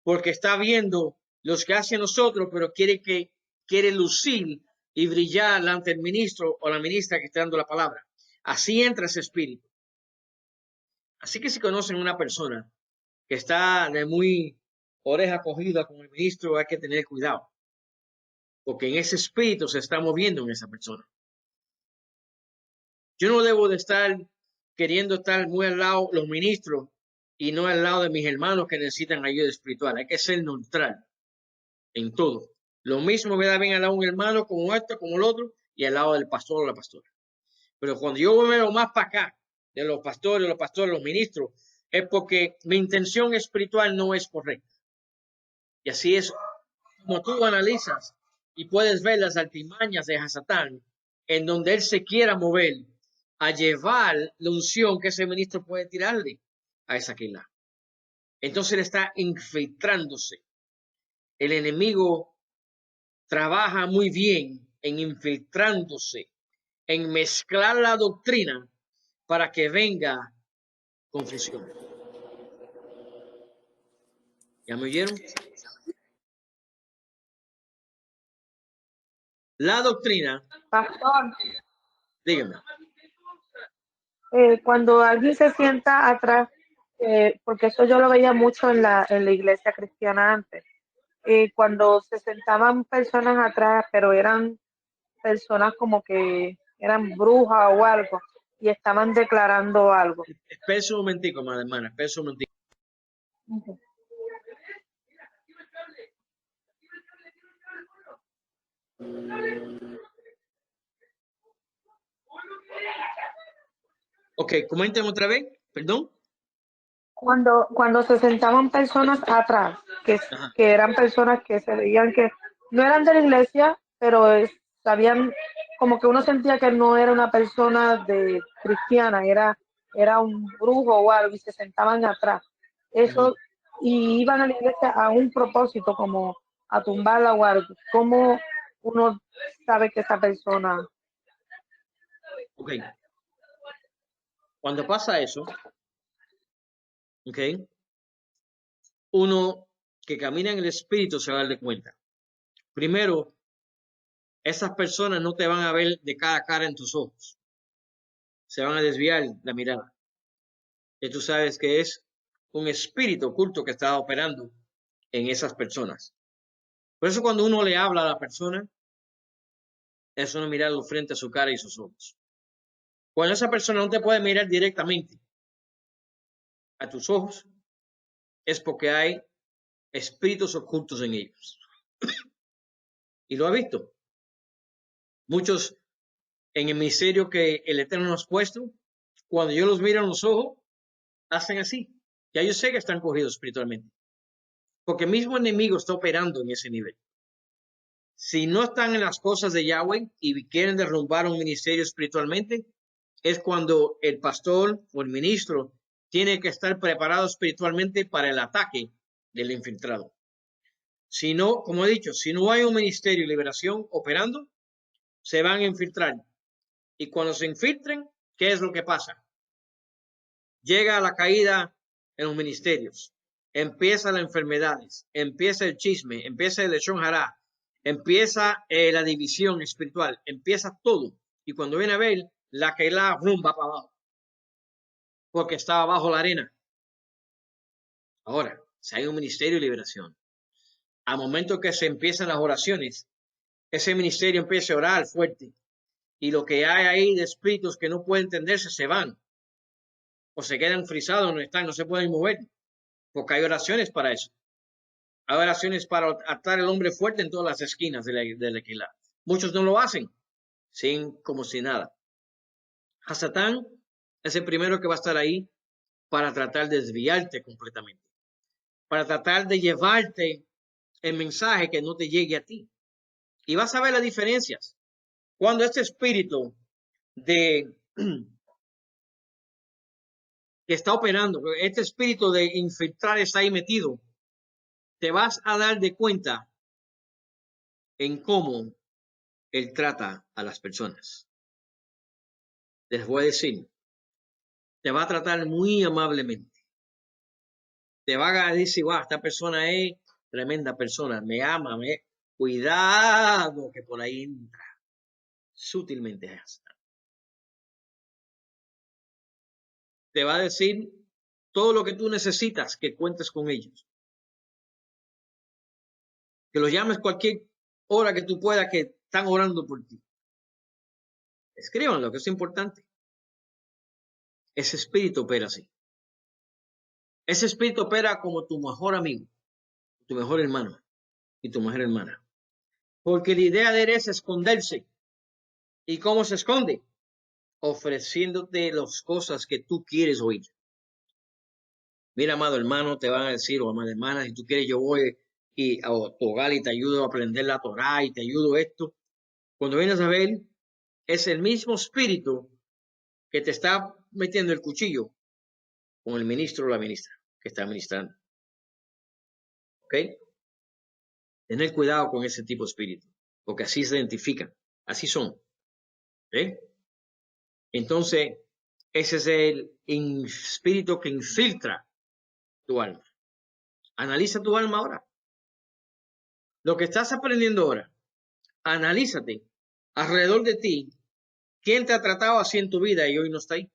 porque está viendo los que hace nosotros, pero quiere lucir y brillar ante el ministro o la ministra que está dando la palabra. Así entra ese espíritu. Así que si conocen una persona que está de muy oreja cogida con el ministro, hay que tener cuidado, porque en ese espíritu se está moviendo en esa persona. Yo no debo de estar queriendo estar muy al lado de los ministros y no al lado de mis hermanos que necesitan ayuda espiritual. Hay que ser neutral en todo. Lo mismo me da bien al lado de un hermano como esto, como el otro, y al lado del pastor o la pastora. Pero cuando yo me veo más para acá, de los pastores, los ministros, es porque mi intención espiritual no es correcta. Y así es como tú analizas y puedes ver las artimañas de Hasatán, en donde él se quiera mover a llevar la unción que ese ministro puede tirarle a esa Keilah. Entonces él está infiltrándose. El enemigo trabaja muy bien en infiltrándose, en mezclar la doctrina para que venga confusión. ¿Ya me oyeron? La doctrina, Pastor, dígame. cuando alguien se sienta atrás, porque eso yo lo veía mucho en la iglesia cristiana antes, cuando se sentaban personas atrás, pero eran personas como que eran brujas o algo, y estaban declarando algo. Espera un momentico, madre hermana, espera un momentico. Ujú. Ok, comenten otra vez, perdón. Cuando se sentaban personas atrás, Ajá. que eran personas que se veían que no eran de la iglesia, pero sabían, como que uno sentía que no era una persona de cristiana, era un brujo o algo, y se sentaban atrás. Eso, y iban a la iglesia a un propósito, como a tumbarla o algo. ¿Cómo uno sabe que esa persona? Ok, cuando pasa eso, ok, uno que camina en el espíritu se va a dar de cuenta. Primero, esas personas no te van a ver de cara a cara en tus ojos. Se van a desviar la mirada. Y tú sabes que es un espíritu oculto que está operando en esas personas. Por eso cuando uno le habla a la persona, es uno mirarlo frente a su cara y sus ojos. Cuando esa persona no te puede mirar directamente a tus ojos, es porque hay espíritus ocultos en ellos. Y lo ha visto. Muchos en el ministerio que el Eterno nos ha puesto, cuando yo los miro en los ojos, hacen así. Ya yo sé que están cogidos espiritualmente. Porque el mismo enemigo está operando en ese nivel. Si no están en las cosas de Yahweh y quieren derrumbar un ministerio espiritualmente, es cuando el pastor o el ministro tiene que estar preparado espiritualmente para el ataque del infiltrado. Si no, como he dicho, si no hay un ministerio de liberación operando, se van a infiltrar. Y cuando se infiltren, ¿qué es lo que pasa? Llega la caída en los ministerios, empiezan las enfermedades, empieza el chisme, empieza el lechón jará, empieza la división espiritual, empieza todo. Y cuando viene a ver, la Keilah rumba para abajo, porque estaba bajo la arena. Ahora, si hay un ministerio de liberación, al momento que se empiezan las oraciones, ese ministerio empieza a orar fuerte. Y lo que hay ahí de espíritus que no pueden entenderse se van. O se quedan frisados, no están, no se pueden mover. Porque hay oraciones para eso. Hay oraciones para atar al hombre fuerte en todas las esquinas de la Keilah. Muchos no lo hacen, como si nada. Hasatán es el primero que va a estar ahí para tratar de desviarte completamente. Para tratar de llevarte el mensaje que no te llegue a ti. Y vas a ver las diferencias. Cuando este espíritu de que está operando, este espíritu de infiltrar está ahí metido, te vas a dar de cuenta en cómo él trata a las personas. Les voy a decir, te va a tratar muy amablemente. Te va a decir, wow, esta persona es tremenda persona, me ama, cuidado que por ahí entra. Sutilmente hasta. Te va a decir todo lo que tú necesitas, que cuentes con ellos. Que los llames cualquier hora que tú puedas, que están orando por ti. Escríbanlo, que es importante. Ese espíritu opera así. Ese espíritu opera como tu mejor amigo, tu mejor hermano y tu mejor hermana. Porque la idea de él es esconderse. ¿Y cómo se esconde? Ofreciéndote las cosas que tú quieres oír. Mira, amado hermano, te van a decir, o amada hermana, si tú quieres, yo voy a tu hogar y te ayudo a aprender la Torá y te ayudo esto. Cuando vienes a ver, es el mismo espíritu que te está metiendo el cuchillo con el ministro o la ministra que está ministrando. ¿Ok? Tener cuidado con ese tipo de espíritu, porque así se identifican, así son. ¿Ok? Entonces, ese es el espíritu que infiltra tu alma. Analiza tu alma ahora. Lo que estás aprendiendo ahora, analízate alrededor de ti. ¿Quién te ha tratado así en tu vida y hoy no está ahí?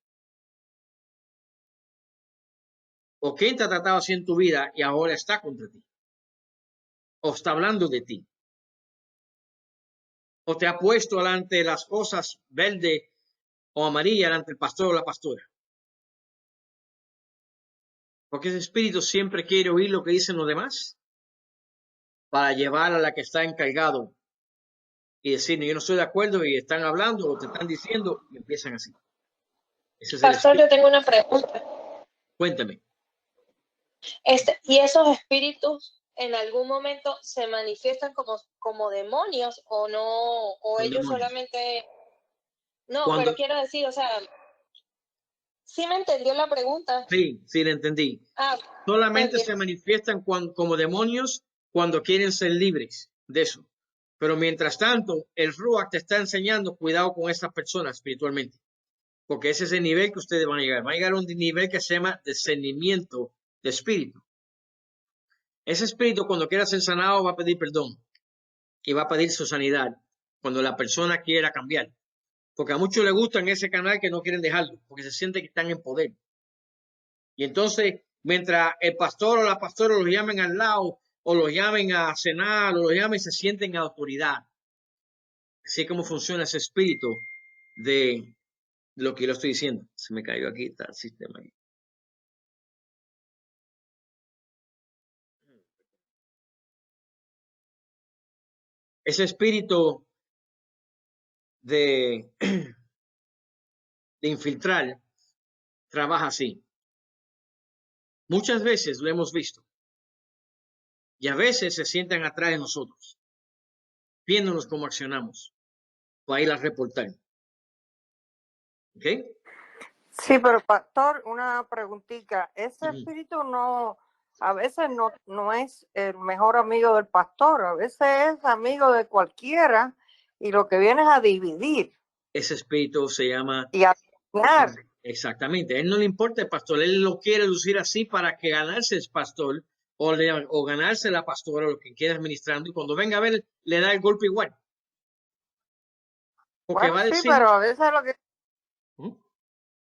¿O quién te ha tratado así en tu vida y ahora está contra ti? ¿O está hablando de ti? ¿O te ha puesto delante las cosas verde o amarilla delante el pastor o la pastora? Porque ese espíritu siempre quiere oír lo que dicen los demás para llevar a la que está encargado y decir, yo no estoy de acuerdo y están hablando o te están diciendo y empiezan así. Ese es el Pastor, espíritu. yo tengo una pregunta. Cuéntame. ¿Y esos espíritus en algún momento se manifiestan como demonios o no? ¿O Son ellos demonios. solamente... No, Cuando, pero quiero decir, o sea, ¿sí me entendió la pregunta? sí, le entendí. Ah, Solamente ok. se manifiestan como demonios cuando quieren ser libres de eso. Pero mientras tanto, el Ruach te está enseñando cuidado con esas personas espiritualmente. Porque ese es el nivel que ustedes van a llegar. Van a llegar a un nivel que se llama discernimiento de espíritu. Ese espíritu, cuando quiera ser sanado, va a pedir perdón y va a pedir su sanidad cuando la persona quiera cambiar. Porque a muchos les gusta en ese canal que no quieren dejarlo, porque se sienten que están en poder. Y entonces, mientras el pastor o la pastora los llamen al lado, o los llamen a cenar, o los llamen, se sienten en autoridad. Así como funciona ese espíritu de lo que yo estoy diciendo. Se me cayó aquí, está el sistema ahí. Ese espíritu de, de infiltrar trabaja así. Muchas veces lo hemos visto. Y a veces se sientan atrás de nosotros, viéndonos cómo accionamos, para ir a reportar. ¿Ok? Sí, pero pastor, una preguntita. Ese Ujú. espíritu no, a veces no es el mejor amigo del pastor, a veces es amigo de cualquiera y lo que viene es a dividir Ese espíritu se llama... y a dañar. Exactamente. A él no le importa el pastor, él lo quiere lucir así para que ganarse el pastor o ganarse la pastora, lo que quiera administrando, y cuando venga a ver, le da el golpe igual. Porque Bueno, va a sí, decir... pero a veces ¿Mm?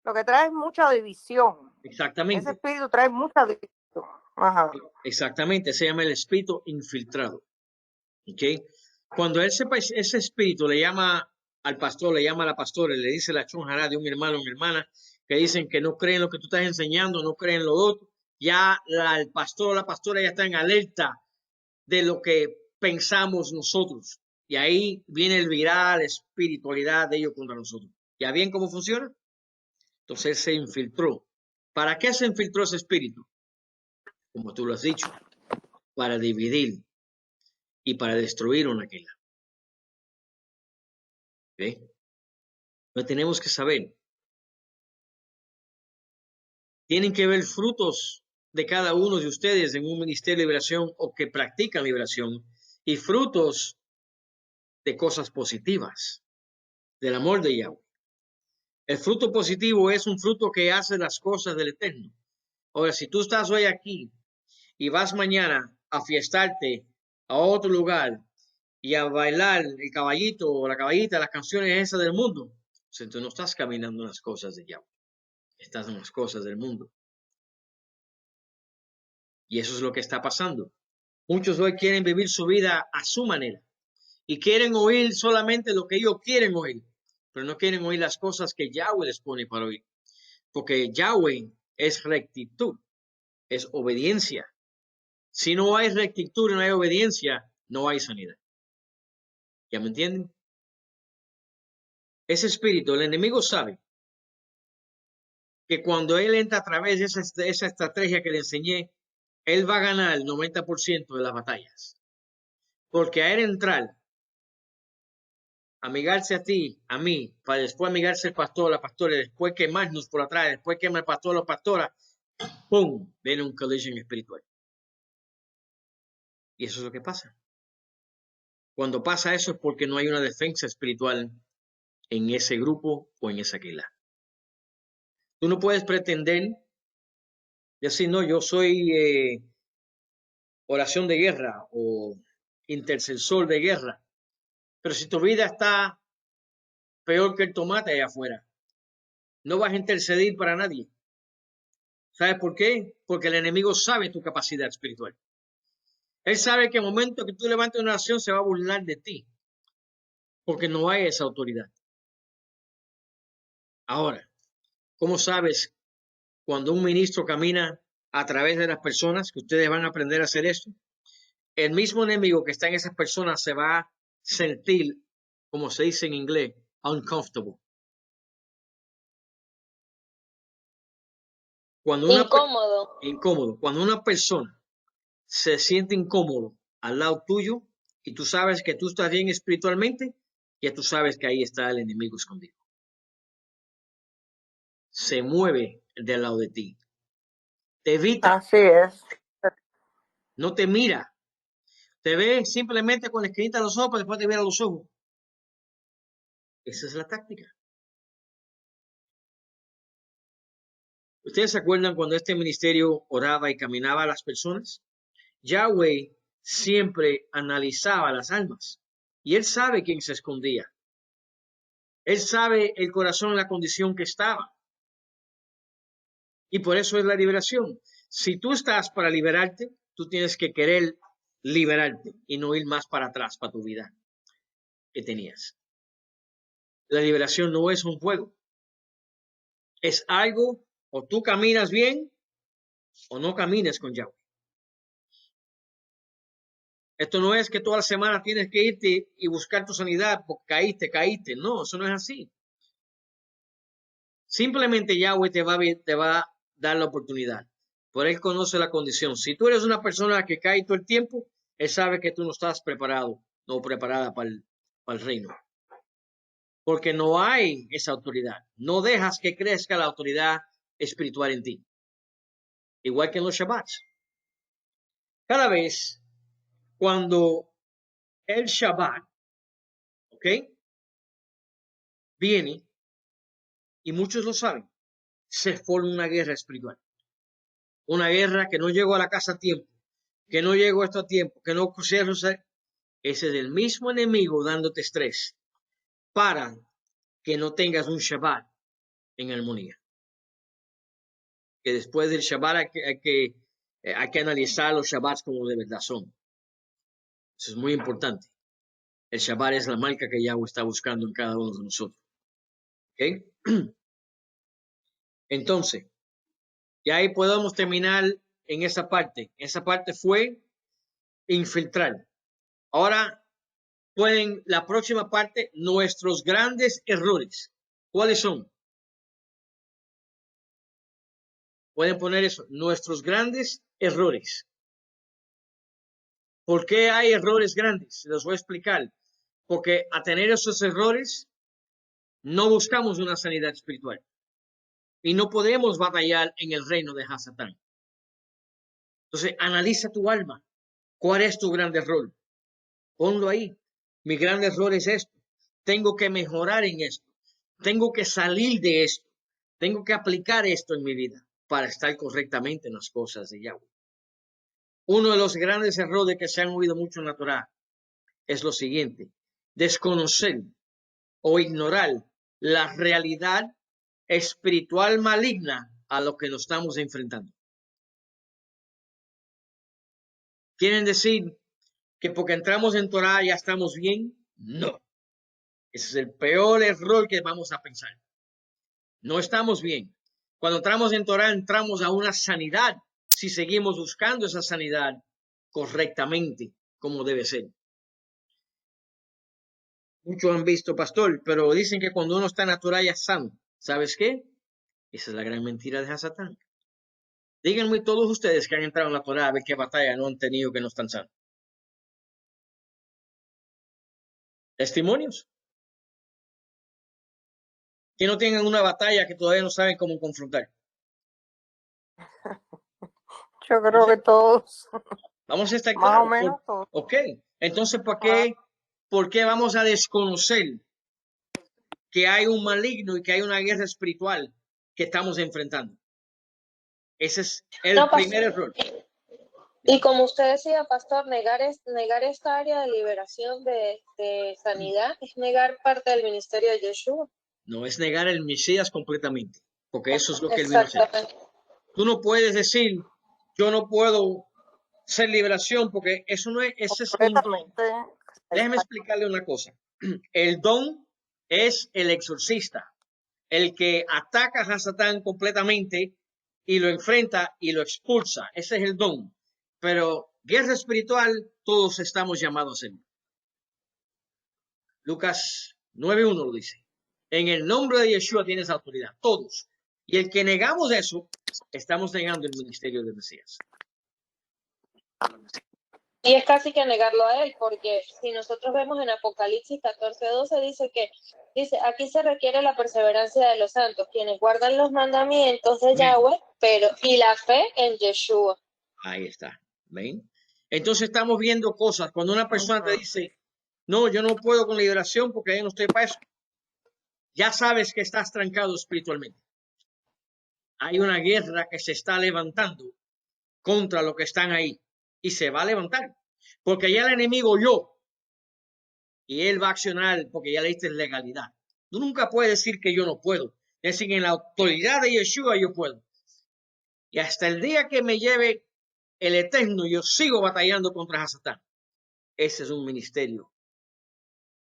lo que trae es mucha división. Ese Exactamente, espíritu trae mucha división. Ajá. exactamente, se llama el espíritu infiltrado. ¿Ok? Cuando ese espíritu le llama al pastor, le llama a la pastora, le dice la chunjara de un hermano o una hermana, que dicen que no creen lo que tú estás enseñando, no creen lo otro, ya el pastor o la pastora ya está en alerta de lo que pensamos nosotros. Y ahí viene el viral, la espiritualidad de ellos contra nosotros. ¿Ya bien cómo funciona? Entonces se infiltró. ¿Para qué se infiltró ese espíritu? Como tú lo has dicho, para dividir y para destruir una aquila. ¿Okay? Lo tenemos que saber. Tienen que ver frutos de cada uno de ustedes en un ministerio de liberación o que practican liberación y frutos de cosas positivas, del amor de Yahweh. El fruto positivo es un fruto que hace las cosas del Eterno. Ahora, si tú estás hoy aquí y vas mañana a fiestarte a otro lugar y a bailar el caballito o la caballita, las canciones esas del mundo, entonces tú no estás caminando en las cosas de Yahweh, estás en las cosas del mundo. Y eso es lo que está pasando. Muchos hoy quieren vivir su vida a su manera y quieren oír solamente lo que ellos quieren oír, pero no quieren oír las cosas que Yahweh les pone para oír. Porque Yahweh es rectitud, es obediencia. Si no hay rectitud y no hay obediencia, no hay sanidad. ¿Ya me entienden? Ese espíritu, el enemigo sabe que cuando él entra a través de esa estrategia que le enseñé, él va a ganar el 90% de las batallas. Porque a él entrar, amigarse a ti, a mí, para después amigarse el pastor, la pastora, y después quemarnos por atrás, después quema el pastor, la pastora, ¡pum! Viene un collision espiritual. Y eso es lo que pasa. Cuando pasa eso es porque no hay una defensa espiritual en ese grupo o en esa aquila. Tú no puedes pretender decir, no, yo soy oración de guerra o intercesor de guerra, pero si tu vida está peor que el tomate allá afuera, no vas a interceder para nadie. ¿Sabes por qué? Porque el enemigo sabe tu capacidad espiritual. Él sabe que el momento que tú levantes una oración se va a burlar de ti, porque no hay esa autoridad. Ahora, ¿cómo sabes cuando un ministro camina a través de las personas, que ustedes van a aprender a hacer esto? El mismo enemigo que está en esas personas se va a sentir, como se dice en inglés, uncomfortable. Cuando incómodo. Cuando una persona se siente incómodo al lado tuyo y tú sabes que tú estás bien espiritualmente, ya tú sabes que ahí está el enemigo escondido. Se mueve del lado de ti. Te evita. Así es. No te mira. Te ve simplemente con la esquinita de los ojos, después te mira a los ojos. Esa es la táctica. ¿Ustedes se acuerdan cuando este ministerio oraba y caminaba a las personas? Yahweh siempre analizaba las almas y él sabe quién se escondía. Él sabe el corazón, la condición que estaba. Y por eso es la liberación. Si tú estás para liberarte, tú tienes que querer liberarte y no ir más para atrás para tu vida que tenías. La liberación no es un juego. Es algo, o tú caminas bien o no camines con Yahweh. Esto no es que toda la semana tienes que irte y buscar tu sanidad porque caíste. No, eso no es así. Simplemente Yahweh te va a dar la oportunidad. Por él conoce la condición. Si tú eres una persona que cae todo el tiempo, él sabe que tú no estás preparado, no preparada para el reino. Porque no hay esa autoridad. No dejas que crezca la autoridad espiritual en ti. Igual que en los Shabbats. Cada vez cuando el Shabbat, ¿ok?, viene, y muchos lo saben, se forma una guerra espiritual. Una guerra que no llegó a la casa a tiempo, que no llegó a esto a tiempo, que no cierro. Ese es el mismo enemigo dándote estrés para que no tengas un Shabbat en armonía. Que después del Shabbat hay que analizar los Shabbats como de verdad son. Eso es muy importante. El Shabbat es la marca que Yahweh está buscando en cada uno de nosotros. ¿Ok? Entonces, ya ahí podemos terminar en esa parte. Esa parte fue infiltrar. Ahora la próxima parte, nuestros grandes errores. ¿Cuáles son? Pueden poner eso, nuestros grandes errores. ¿Por qué hay errores grandes? Les voy a explicar. Porque a tener esos errores, no buscamos una sanidad espiritual. Y no podemos batallar en el reino de Hasatán. Entonces, analiza tu alma. ¿Cuál es tu gran error? Ponlo ahí. Mi gran error es esto. Tengo que mejorar en esto. Tengo que salir de esto. Tengo que aplicar esto en mi vida para estar correctamente en las cosas de Yahweh. Uno de los grandes errores que se han oído mucho en la Torá es lo siguiente: desconocer o ignorar la realidad espiritual maligna a lo que nos estamos enfrentando. ¿Quieren decir que porque entramos en Torá ya estamos bien? No. Ese es el peor error que vamos a pensar. No estamos bien. Cuando entramos en Torá, entramos a una sanidad si seguimos buscando esa sanidad correctamente, como debe ser. Muchos han visto, pastor, pero dicen que cuando uno está en la Torá ya es sano. ¿Sabes qué? Esa es la gran mentira de Hasatán. Díganme todos ustedes que han entrado en la Torá a ver qué batalla no han tenido que no están sanos. Testimonios. Que no tengan una batalla que todavía no saben cómo confrontar. Yo creo que todos, Vamos a estar más claros. o menos todos. Ok, entonces ¿por qué vamos a desconocer que hay un maligno y que hay una guerra espiritual que estamos enfrentando? Ese es el primer error. Y como usted decía, pastor, negar esta área de liberación de sanidad es negar parte del ministerio de Yeshua. No es negar el Mesías completamente, porque eso es lo que él vino a hacer. Tú no puedes decir, yo no puedo ser liberación, porque eso no es, ese es un don. Déjeme explicarle una cosa. El don es el exorcista, el que ataca a Hasatán completamente y lo enfrenta y lo expulsa. Ese es el don. Pero guerra espiritual, todos estamos llamados a hacer. Lucas 9:1 lo dice. En el nombre de Yeshua tienes autoridad, todos. Y el que negamos eso, estamos negando el ministerio del Mesías. Y es casi que negarlo a él, porque si nosotros vemos en Apocalipsis 14:12, dice, aquí se requiere la perseverancia de los santos, quienes guardan los mandamientos de Yahweh, y la fe en Yeshua. Ahí está. ¿Ven? Entonces estamos viendo cosas. Cuando una persona te dice, no, yo no puedo con liberación porque yo no estoy para eso, ya sabes que estás trancado espiritualmente. Hay una guerra que se está levantando contra los que están ahí y se va a levantar porque ya el enemigo oyó y él va a accionar porque ya le diste legalidad. Tú nunca puedes decir que yo no puedo. Es decir, en la autoridad de Yeshua yo puedo. Y hasta el día que me lleve el Eterno, yo sigo batallando contra Satán. Ese es un ministerio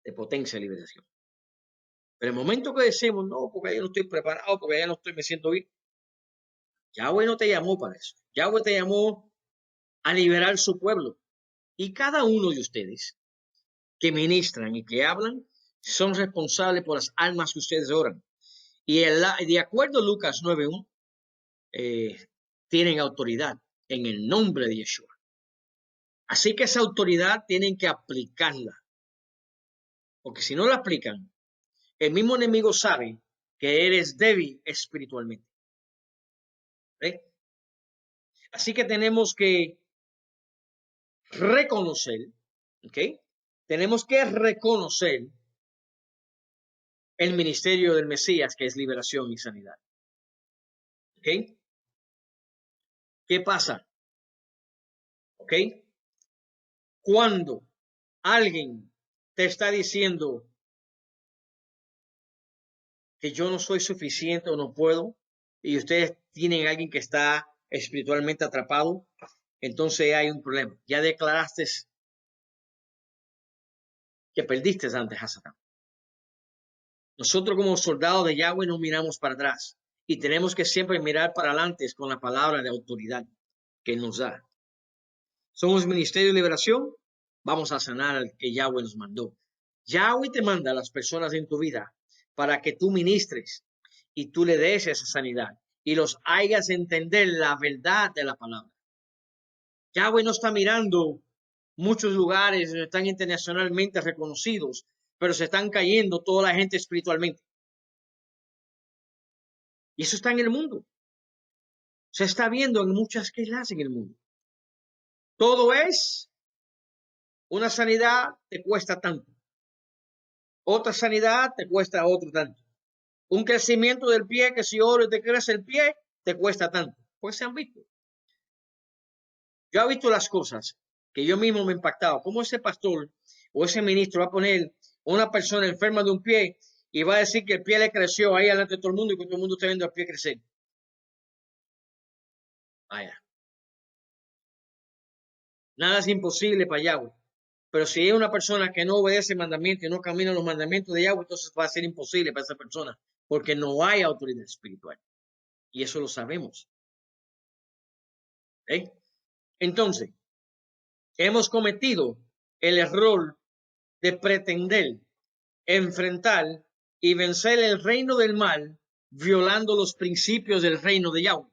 de potencia y liberación. Pero el momento que decimos, no, porque yo no estoy preparado, porque ya no me siento bien, Yahweh no te llamó para eso. Yahweh te llamó a liberar su pueblo. Y cada uno de ustedes que ministran y que hablan son responsables por las almas que ustedes oran. Y de acuerdo a Lucas 9:1, tienen autoridad en el nombre de Yeshua. Así que esa autoridad tienen que aplicarla. Porque si no la aplican, el mismo enemigo sabe que eres débil espiritualmente. ¿Eh? Así que tenemos que reconocer, ¿ok? Tenemos que reconocer el ministerio del Mesías, que es liberación y sanidad. ¿Ok? ¿Qué pasa? ¿Ok? Cuando alguien te está diciendo que yo no soy suficiente o no puedo, y ustedes tienen a alguien que está espiritualmente atrapado, entonces hay un problema. Ya declaraste que perdiste antes a Satán. Nosotros como soldados de Yahweh no miramos para atrás y tenemos que siempre mirar para adelante con la palabra de autoridad que nos da. Somos ministerio de liberación, vamos a sanar al que Yahweh nos mandó. Yahweh te manda a las personas en tu vida para que tú ministres y tú le des esa sanidad y los hagas entender la verdad de la palabra. Yahweh no está mirando muchos lugares, están internacionalmente reconocidos, pero se están cayendo toda la gente espiritualmente. Y eso está en el mundo. Se está viendo en muchas clases en el mundo. Todo es una sanidad te cuesta tanto. Otra sanidad te cuesta otro tanto. Un crecimiento del pie, que si oro y te crece el pie, te cuesta tanto. Pues se han visto. Yo he visto las cosas que yo mismo me he impactado. ¿Cómo ese pastor o ese ministro va a poner a una persona enferma de un pie y va a decir que el pie le creció ahí delante de todo el mundo y que todo el mundo está viendo el pie crecer? Vaya. Nada es imposible para Yahweh. Pero si es una persona que no obedece el mandamiento y no camina los mandamientos de Yahweh, entonces va a ser imposible para esa persona, porque no hay autoridad espiritual. Y eso lo sabemos. ¿Eh? Entonces, hemos cometido el error de pretender enfrentar y vencer el reino del mal violando los principios del reino de Yahweh.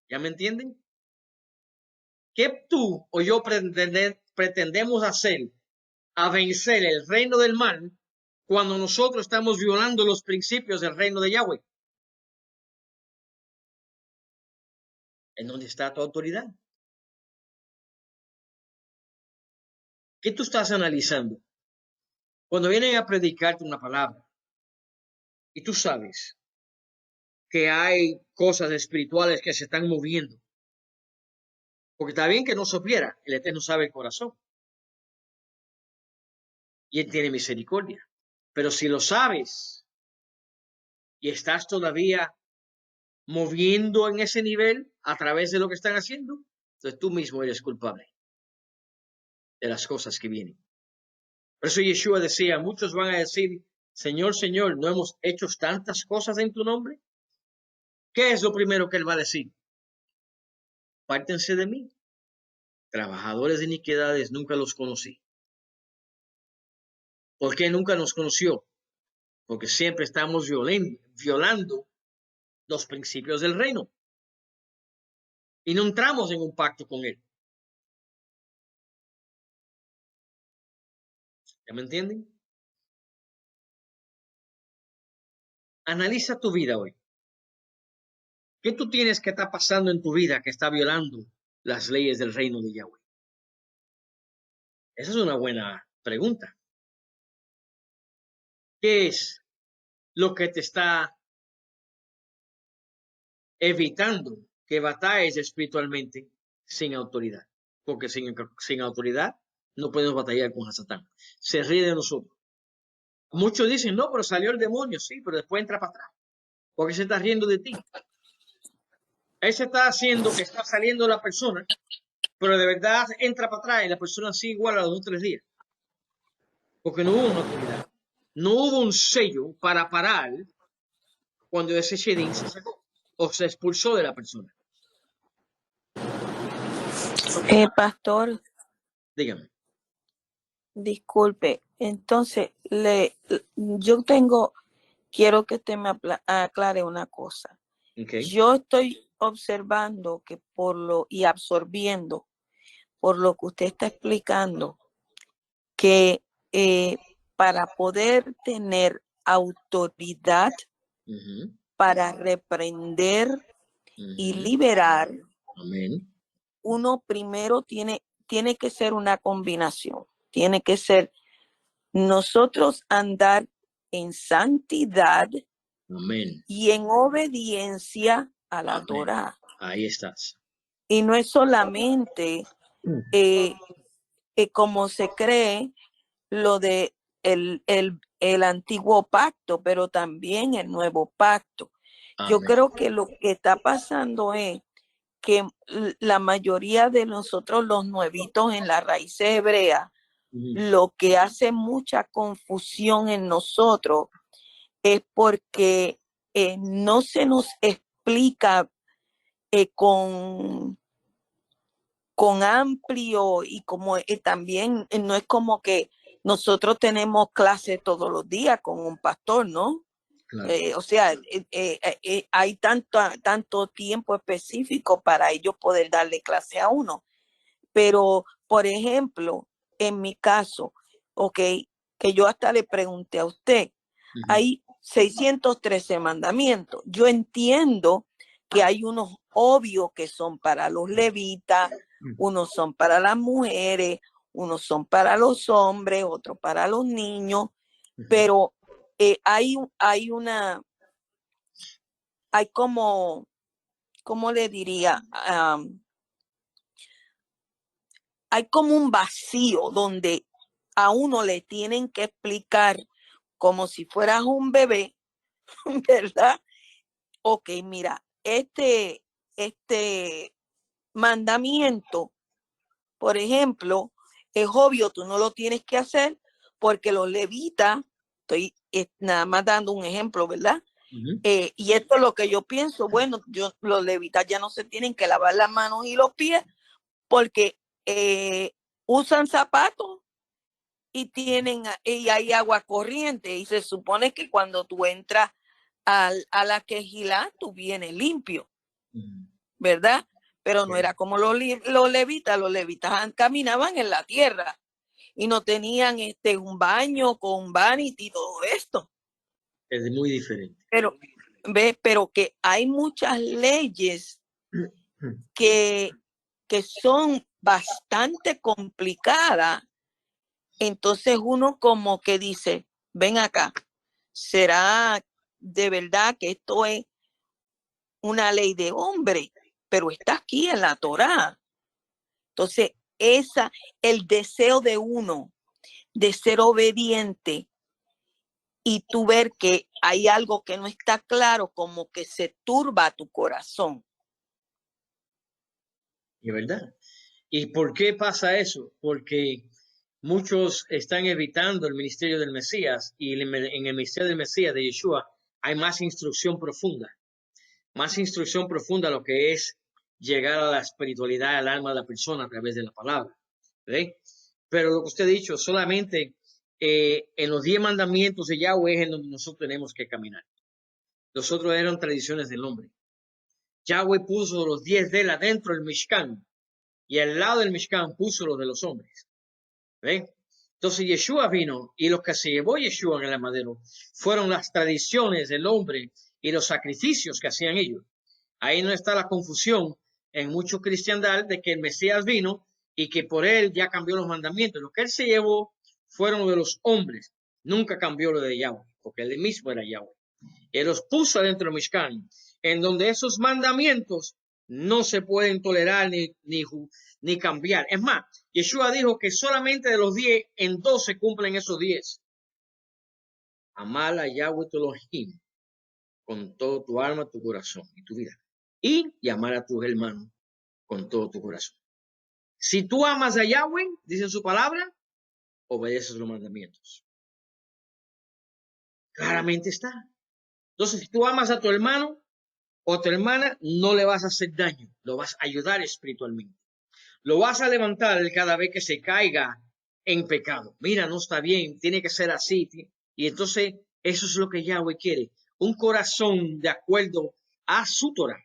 ¿Ya me entienden? ¿Qué tú o yo pretendemos hacer a vencer el reino del mal cuando nosotros estamos violando los principios del reino de Yahweh? ¿En dónde está tu autoridad? ¿Qué tú estás analizando? Cuando vienen a predicarte una palabra y tú sabes que hay cosas espirituales que se están moviendo, porque está bien que no supiera, el Eterno sabe el corazón y Él tiene misericordia, pero si lo sabes y estás todavía moviendo en ese nivel a través de lo que están haciendo, entonces tú mismo eres culpable de las cosas que vienen. Por eso Yeshua decía, muchos van a decir, Señor, Señor, ¿no hemos hecho tantas cosas en tu nombre? ¿Qué es lo primero que Él va a decir? Pártense de mí. Trabajadores de iniquidades, nunca los conocí. ¿Por qué nunca nos conoció? Porque siempre estamos violando los principios del reino. Y no entramos en un pacto con él. ¿Ya me entienden? Analiza tu vida hoy. ¿Qué tú tienes que está pasando en tu vida que está violando las leyes del reino de Yahweh? Esa es una buena pregunta. ¿Qué es lo que te está evitando que batalles espiritualmente sin autoridad? Porque sin autoridad no podemos batallar con Satán. Se ríe de nosotros. Muchos dicen, no, pero salió el demonio, sí, pero después entra para atrás. Porque se está riendo de ti. Él se está haciendo que está saliendo la persona, pero de verdad entra para atrás y la persona sigue igual a los 2 o 3 días. Porque no hubo una autoridad. No hubo un sello para parar cuando ese shedin se sacó o se expulsó de la persona. Pastor, Dígame. disculpe. Entonces, quiero que usted me aclare una cosa. Okay. Yo estoy observando que y absorbiendo por lo que usted está explicando, que para poder tener autoridad para reprender y liberar, Amén. uno primero tiene que ser una combinación. Tiene que ser nosotros andar en santidad. Amén. Y en obediencia a la Amén. Torá. Ahí estás. Y no es solamente como se cree lo de el antiguo pacto, pero también el nuevo pacto. Amén. Yo creo que lo que está pasando es que la mayoría de nosotros, los nuevitos en la raíz hebrea, lo que hace mucha confusión en nosotros es porque no se nos explica con amplio y como también no es como que nosotros tenemos clase todos los días con un pastor, ¿no? Claro. O sea, hay tanto tiempo específico para ellos poder darle clase a uno. Pero, por ejemplo, en mi caso, que yo hasta le pregunté a usted, hay 613 mandamientos. Yo entiendo que hay unos obvios que son para los levitas, unos son para las mujeres, unos son para los hombres, otros para los niños, pero hay como, ¿cómo le diría? Hay como un vacío donde a uno le tienen que explicar como si fueras un bebé, ¿verdad? Ok, mira, este mandamiento, por ejemplo, es obvio, tú no lo tienes que hacer porque los levitas, estoy nada más dando un ejemplo, ¿verdad? Y esto es lo que yo pienso, bueno, los levitas ya no se tienen que lavar las manos y los pies porque usan zapatos y hay agua corriente y se supone que cuando tú entras a la quejilá, tú vienes limpio, ¿verdad? Pero no era como los levitas caminaban en la tierra y no tenían un baño con vanity y todo esto. Es muy diferente. Pero que hay muchas leyes que son bastante complicadas. Entonces uno como que dice, ven acá, ¿será de verdad que esto es una ley de hombre? Pero está aquí en la Torá. Entonces, el deseo de uno de ser obediente y tú ver que hay algo que no está claro, como que se turba tu corazón. ¿Y verdad? ¿Y por qué pasa eso? Porque muchos están evitando el ministerio del Mesías y en el ministerio del Mesías, de Yeshua, hay más instrucción profunda lo que es llegar a la espiritualidad, al alma de la persona a través de la palabra. ¿Ve? Pero lo que usted ha dicho, solamente en los 10 mandamientos de Yahweh es en donde nosotros tenemos que caminar. Los otros eran tradiciones del hombre. Yahweh puso los 10 de él adentro del Mishkan y al lado del Mishkan puso los de los hombres. ¿Ven? Entonces Yeshua vino y lo que se llevó Yeshua en el madero fueron las tradiciones del hombre y los sacrificios que hacían ellos. Ahí no está la confusión en mucho cristiandad de que el Mesías vino y que por él ya cambió los mandamientos. Lo que él se llevó fueron los de los hombres. Nunca cambió lo de Yahweh, porque él mismo era Yahweh. Él los puso dentro del Mishkan, en donde esos mandamientos no se pueden tolerar ni cambiar. Es más, Yeshua dijo que solamente de los 10, en 2 se cumplen esos 10. Amar a Yahweh tu Elohim con todo tu alma, tu corazón y tu vida. Y amar a tus hermanos con todo tu corazón. Si tú amas a Yahweh, dice en su palabra, obedeces los mandamientos. Claramente está. Entonces, si tú amas a tu hermano o a tu hermana, no le vas a hacer daño, lo vas a ayudar espiritualmente. Lo vas a levantar cada vez que se caiga en pecado. Mira, no está bien, tiene que ser así. Y entonces, eso es lo que Yahweh quiere. Un corazón de acuerdo a su Torah,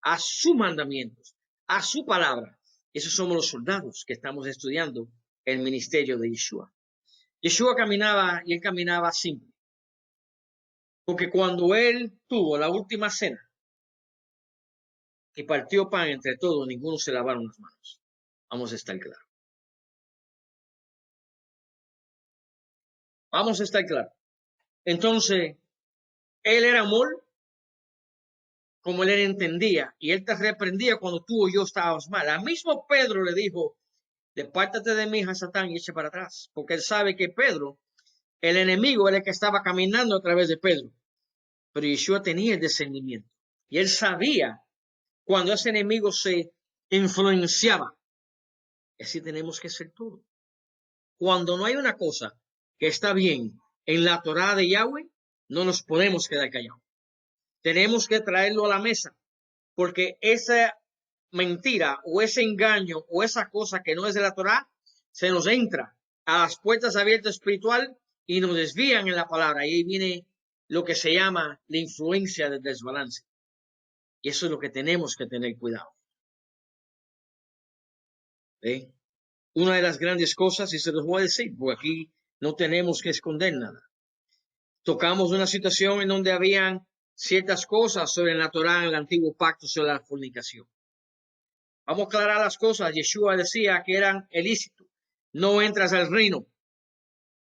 a sus mandamientos, a su palabra. Esos somos los soldados que estamos estudiando el ministerio de Yeshua. Yeshua caminaba y él caminaba simple. Porque cuando él tuvo la última cena y partió pan entre todos, ninguno se lavaron las manos. Vamos a estar claros. Vamos a estar claros. Entonces, él era amor, como él entendía, y él te reprendía cuando tú o yo estábamos mal. Al mismo Pedro le dijo, depártate de mí, Satán, y eche para atrás, porque él sabe que Pedro, el enemigo, era el que estaba caminando a través de Pedro. Pero Yeshua tenía el discernimiento, y él sabía cuando ese enemigo se influenciaba. Así tenemos que ser todos. Cuando no hay una cosa que está bien en la Torá de Yahweh, no nos podemos quedar callados. Tenemos que traerlo a la mesa, porque esa mentira o ese engaño o esa cosa que no es de la Torá se nos entra a las puertas abiertas espiritual y nos desvían en la palabra. Y ahí viene lo que se llama la influencia del desbalance. Y eso es lo que tenemos que tener cuidado. ¿Eh? Una de las grandes cosas, y se los voy a decir, porque aquí no tenemos que esconder nada. Tocamos una situación en donde habían ciertas cosas sobre la Torá en el antiguo pacto sobre la fornicación. Vamos a aclarar las cosas. Yeshua decía que eran ilícitos. No entras al reino.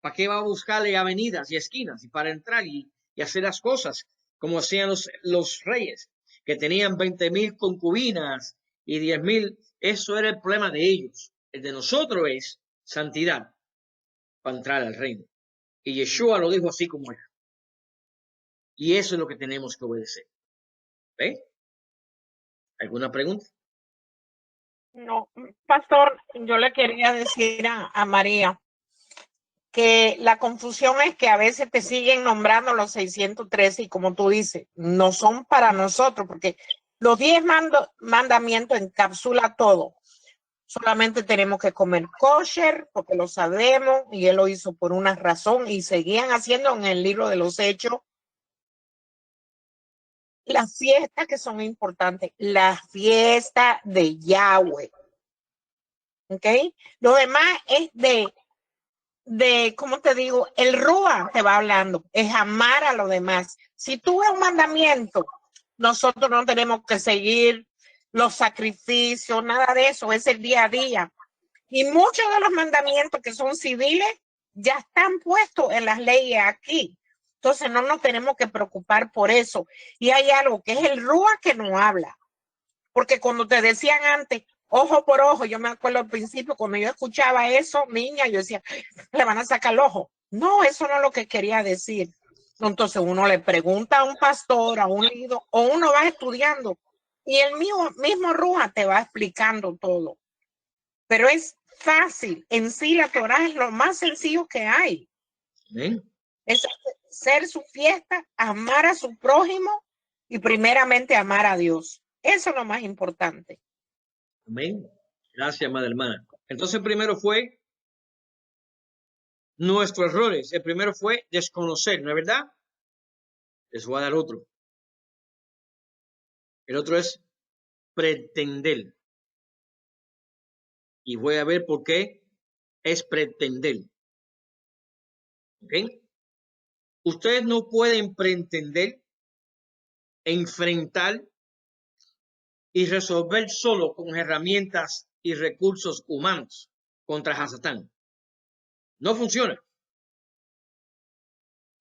¿Para qué va a buscarle avenidas y esquinas? Y para entrar y hacer las cosas como hacían los reyes, que tenían 20,000 concubinas y 10,000. Eso era el problema de ellos. El de nosotros es santidad para entrar al reino. Y Yeshua lo dijo así como era. Y eso es lo que tenemos que obedecer. ¿Ve? ¿Alguna pregunta? No, pastor, yo le quería decir a María que la confusión es que a veces te siguen nombrando los 613 y como tú dices, no son para nosotros, porque los 10 mandamientos encapsula todo. Solamente tenemos que comer kosher porque lo sabemos y él lo hizo por una razón y seguían haciendo en el libro de los Hechos las fiestas que son importantes, la fiesta de Yahweh. ¿Ok? Lo demás es ¿cómo te digo? El Rúa te va hablando, es amar a los demás. Si tú ves un mandamiento, nosotros no tenemos que seguir los sacrificios, nada de eso, es el día a día. Y muchos de los mandamientos que son civiles ya están puestos en las leyes aquí. Entonces no nos tenemos que preocupar por eso. Y hay algo que es el Rúa que no habla. Porque cuando te decían antes, ojo por ojo, yo me acuerdo al principio, cuando yo escuchaba eso, niña, yo decía, le van a sacar el ojo. No, eso no es lo que quería decir. Entonces uno le pregunta a un pastor, a un líder, o uno va estudiando y el mismo Rúa te va explicando todo. Pero es fácil. En sí, la Torah es lo más sencillo que hay. ¿Ven? Es ser su fiesta, amar a su prójimo y primeramente amar a Dios. Eso es lo más importante. Amén. Gracias, madre hermana. Entonces, el primero fue nuestros errores. El primero fue desconocer, ¿no es verdad? Les voy a dar otro. El otro es pretender. Y voy a ver por qué es pretender. ¿Ok? Ustedes no pueden pretender enfrentar y resolver solo con herramientas y recursos humanos contra Hasatán. No funciona.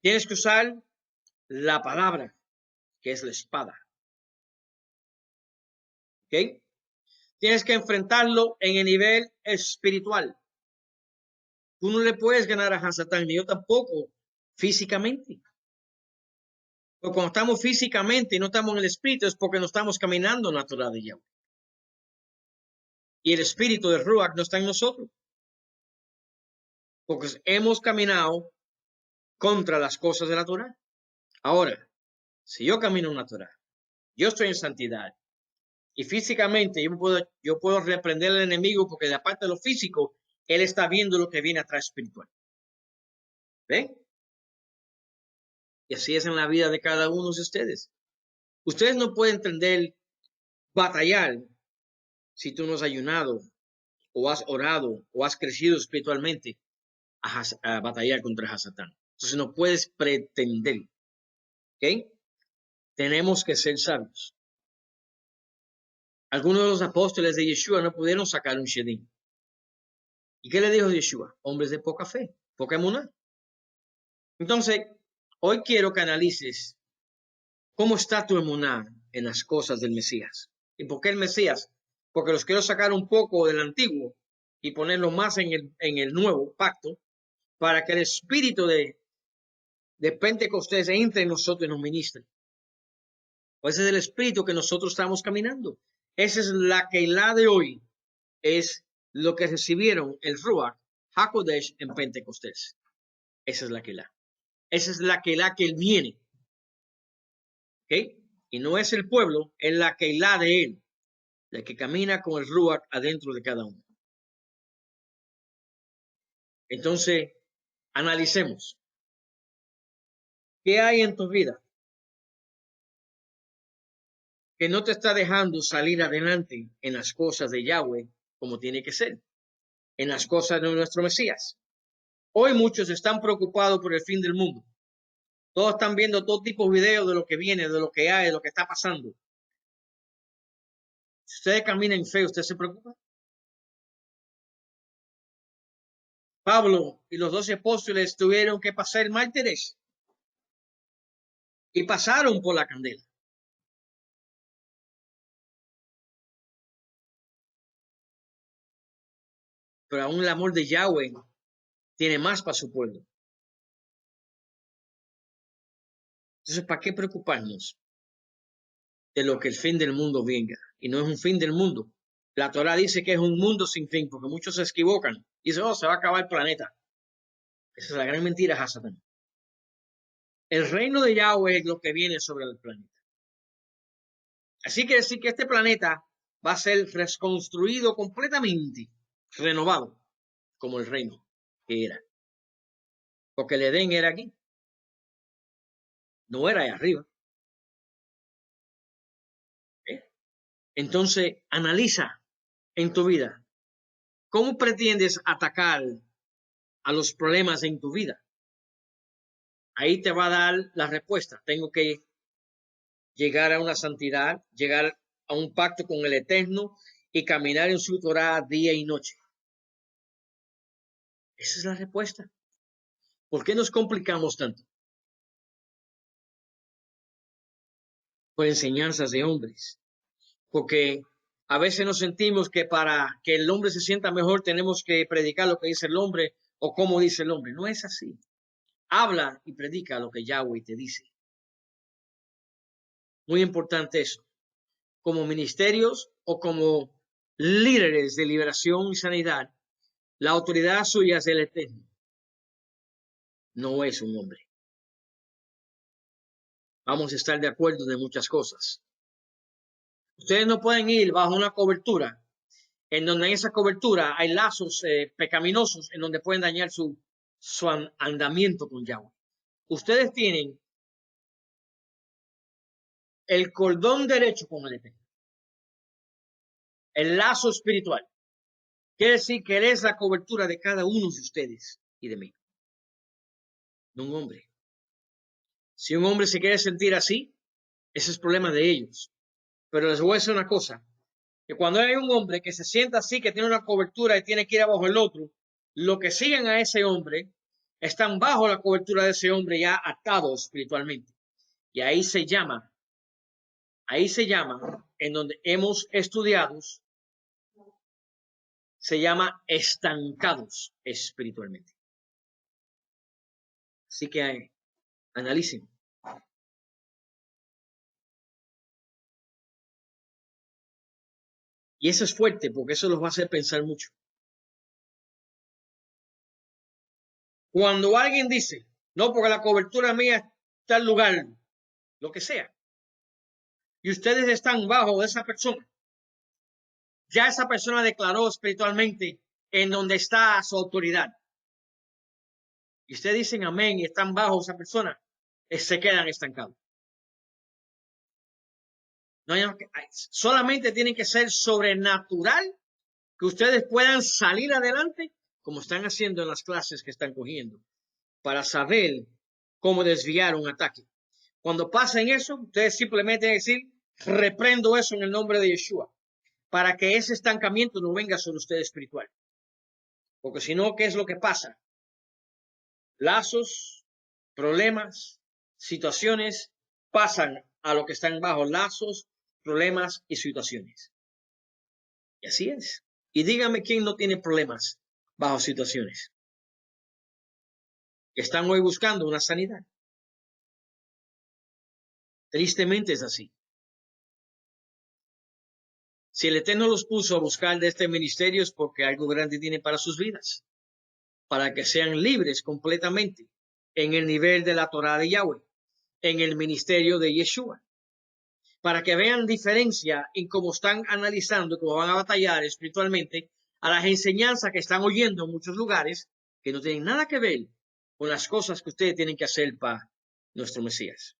Tienes que usar la palabra, que es la espada. ¿Ok? Tienes que enfrentarlo en el nivel espiritual. Tú no le puedes ganar a Hasatán, ni yo tampoco, físicamente. Pero cuando estamos físicamente y no estamos en el espíritu es porque no estamos caminando en la Torah de Yahweh. Y el espíritu de Ruach no está en nosotros. Porque hemos caminado contra las cosas de la Torah. Ahora, si yo camino en la Torah, yo estoy en santidad, y físicamente yo puedo reprender al enemigo porque de aparte de lo físico, él está viendo lo que viene atrás espiritual. ¿Ven? Y así es en la vida de cada uno de ustedes. Ustedes no pueden entender, batallar, si tú no has ayunado, o has orado, o has crecido espiritualmente a batallar contra Hasatán. Entonces no puedes pretender. ¿Ok? Tenemos que ser sabios. Algunos de los apóstoles de Yeshua no pudieron sacar un shedim. ¿Y qué le dijo Yeshua? Hombres de poca fe, poca emuná. Entonces, hoy quiero que analices cómo está tu emuná en las cosas del Mesías. ¿Y por qué el Mesías? Porque los quiero sacar un poco del antiguo y ponerlo más en el nuevo pacto para que el espíritu de Pentecostés entre en nosotros y nos ministre. Pues ese es el espíritu que nosotros estamos caminando. Esa es la Keilah de hoy. Es lo que recibieron el Ruach HaKodesh en Pentecostés. Esa es la Keilah. Esa es la Keilah que él viene. ¿Ok? Y no es el pueblo, es la Keilah de él. La que camina con el Ruach adentro de cada uno. Entonces, analicemos. ¿Qué hay en tu vida que no te está dejando salir adelante en las cosas de Yahweh como tiene que ser? En las cosas de nuestro Mesías. Hoy muchos están preocupados por el fin del mundo. Todos están viendo todo tipo de videos de lo que viene, de lo que hay, de lo que está pasando. Si ustedes caminan en fe, ¿usted se preocupa? Pablo y los 12 apóstoles tuvieron que pasar mártires y pasaron por la candela. Pero aún el amor de Yahweh tiene más para su pueblo. Entonces, ¿para qué preocuparnos de lo que el fin del mundo venga? Y no es un fin del mundo. La Torah dice que es un mundo sin fin, porque muchos se equivocan. Y dicen, oh, se va a acabar el planeta. Esa es la gran mentira, Hasatán. El reino de Yahweh es lo que viene sobre el planeta. Así que decir que este planeta va a ser reconstruido completamente, renovado, como el reino que era. Porque el Edén era aquí. No era allá arriba. ¿Eh? Entonces, analiza en tu vida cómo pretendes atacar a los problemas en tu vida. Ahí te va a dar la respuesta. Tengo que llegar a una santidad, llegar a un pacto con el Eterno y caminar en su Torah día y noche. Esa es la respuesta. ¿Por qué nos complicamos tanto? Por enseñanzas de hombres. Porque a veces nos sentimos que para que el hombre se sienta mejor tenemos que predicar lo que dice el hombre o cómo dice el hombre. No es así. Habla y predica lo que Yahweh te dice. Muy importante eso. Como ministerios o como líderes de liberación y sanidad, la autoridad suya es el Eterno. No es un hombre. Vamos a estar de acuerdo de muchas cosas. Ustedes no pueden ir bajo una cobertura en donde en esa cobertura hay lazos pecaminosos en donde pueden dañar su andamiento con Yahweh. Ustedes tienen el cordón derecho con el Eterno. El lazo espiritual. Quiere decir que Él es la cobertura de cada uno de ustedes y de mí. No un hombre. Si un hombre se quiere sentir así, ese es problema de ellos. Pero les voy a decir una cosa, que cuando hay un hombre que se sienta así, que tiene una cobertura y tiene que ir abajo el otro, lo que siguen a ese hombre están bajo la cobertura de ese hombre ya atados espiritualmente. Y ahí se llama, en donde hemos estudiado, se llama estancados espiritualmente. Así que analicen. Y eso es fuerte porque eso los va a hacer pensar mucho. Cuando alguien dice, no, porque la cobertura mía está en lugar, lo que sea, y ustedes están bajo de esa persona, ya esa persona declaró espiritualmente en donde está su autoridad. Y ustedes dicen amén y están bajo esa persona, se quedan estancados. No hay, solamente tiene que ser sobrenatural que ustedes puedan salir adelante como están haciendo en las clases que están cogiendo para saber cómo desviar un ataque. Cuando pasen eso, ustedes simplemente decir, reprendo eso en el nombre de Yeshua, para que ese estancamiento no venga sobre ustedes espiritual. Porque si no, ¿qué es lo que pasa? Lazos, problemas, situaciones pasan a lo que están bajo lazos, problemas y situaciones. Y así es. Y dígame quién no tiene problemas bajo situaciones. Que están hoy buscando una sanidad. Tristemente es así. Si el Eterno los puso a buscar de este ministerio es porque algo grande tiene para sus vidas. Para que sean libres completamente en el nivel de la Torah de Yahweh, en el ministerio de Yeshua. Para que vean diferencia en cómo están analizando, cómo van a batallar espiritualmente a las enseñanzas que están oyendo en muchos lugares que no tienen nada que ver con las cosas que ustedes tienen que hacer para nuestro Mesías.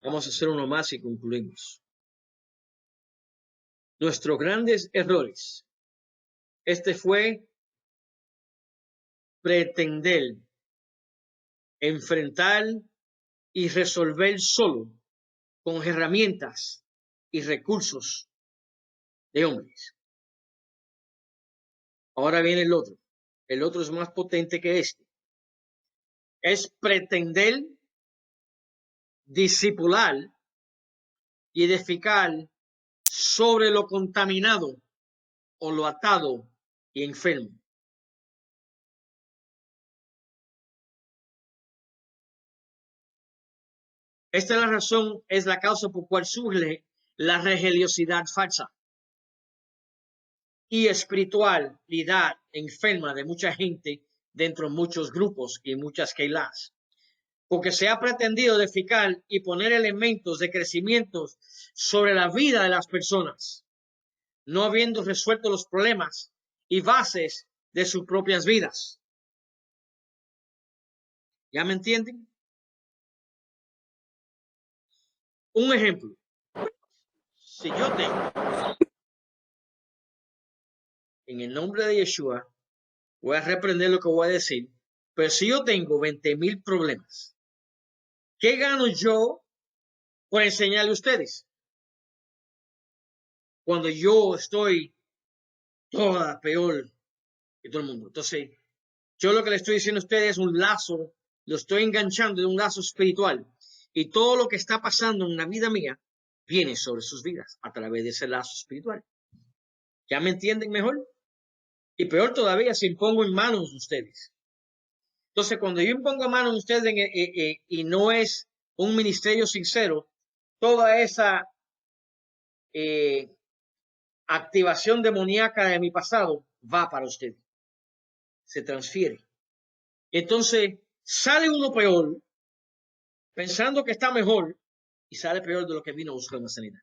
Vamos a hacer uno más y concluimos. Nuestros grandes errores. Este fue pretender enfrentar y resolver solo con herramientas y recursos de hombres. Ahora viene el otro. El otro es más potente que este. Es pretender discipular y edificar sobre lo contaminado o lo atado y enfermo. Esta es la razón, es la causa por cual surge la religiosidad falsa y espiritualidad enferma de mucha gente dentro de muchos grupos y muchas keilas. Porque se ha pretendido edificar y poner elementos de crecimiento sobre la vida de las personas, no habiendo resuelto los problemas y bases de sus propias vidas. ¿Ya me entienden? Un ejemplo. Si yo tengo, en el nombre de Yeshua, voy a reprender lo que voy a decir, pero si yo tengo 20,000 problemas, ¿qué gano yo por enseñarle a ustedes? Cuando yo estoy toda peor que todo el mundo. Entonces, yo lo que le estoy diciendo a ustedes es un lazo, lo estoy enganchando de un lazo espiritual. Y todo lo que está pasando en la vida mía viene sobre sus vidas a través de ese lazo espiritual. ¿Ya me entienden mejor? Y peor todavía si impongo en manos de ustedes. Entonces, cuando yo impongo en manos de ustedes y no es un ministerio sincero, toda esa activación demoníaca de mi pasado va para ustedes. Se transfiere. Entonces, sale uno peor, pensando que está mejor, y sale peor de lo que vino a buscar una sanidad.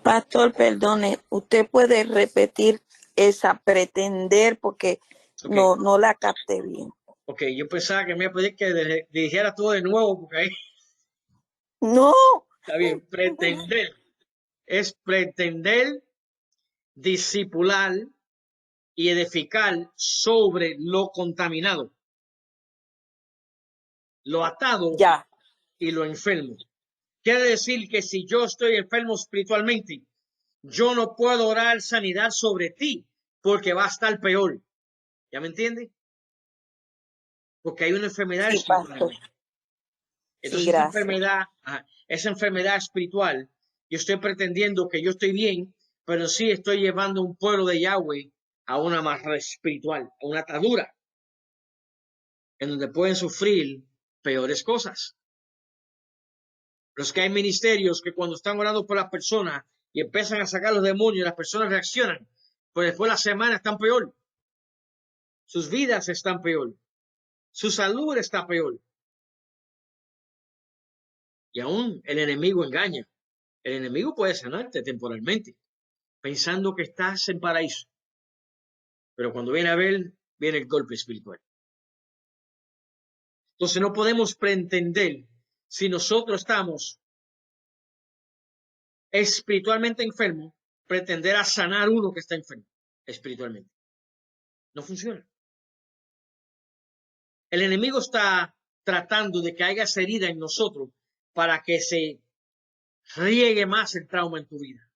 Pastor, perdone, usted puede repetir esa pretender porque Ok, No la capté bien. ok, yo pensaba que me iba a pedir que dijera todo de nuevo, porque ahí No, está bien. Pretender es pretender discipular y edificar sobre lo contaminado, lo atado ya, y lo enfermo. Quiere decir que si yo estoy enfermo espiritualmente, yo no puedo orar sanidad sobre ti porque va a estar peor. ¿Ya me entiende? Porque hay una enfermedad sí, espiritual. pastor. Sí, Entonces gracias. esa enfermedad espiritual, yo estoy pretendiendo que yo estoy bien, pero sí estoy llevando un pueblo de Yahweh a una amarra espiritual, a una atadura, en donde pueden sufrir peores cosas. Los que hay ministerios que cuando están orando por las personas y empiezan a sacar los demonios, las personas reaccionan, pero después la semana están peor. Sus vidas están peor. Su salud está peor. Y aún el enemigo engaña. El enemigo puede sanarte temporalmente, pensando que estás en paraíso. Pero cuando viene a ver, viene el golpe espiritual. Entonces no podemos pretender, si nosotros estamos espiritualmente enfermos, pretender a sanar uno que está enfermo espiritualmente. No funciona. El enemigo está tratando de que haya esa herida en nosotros para que se riegue más el trauma en tu vida.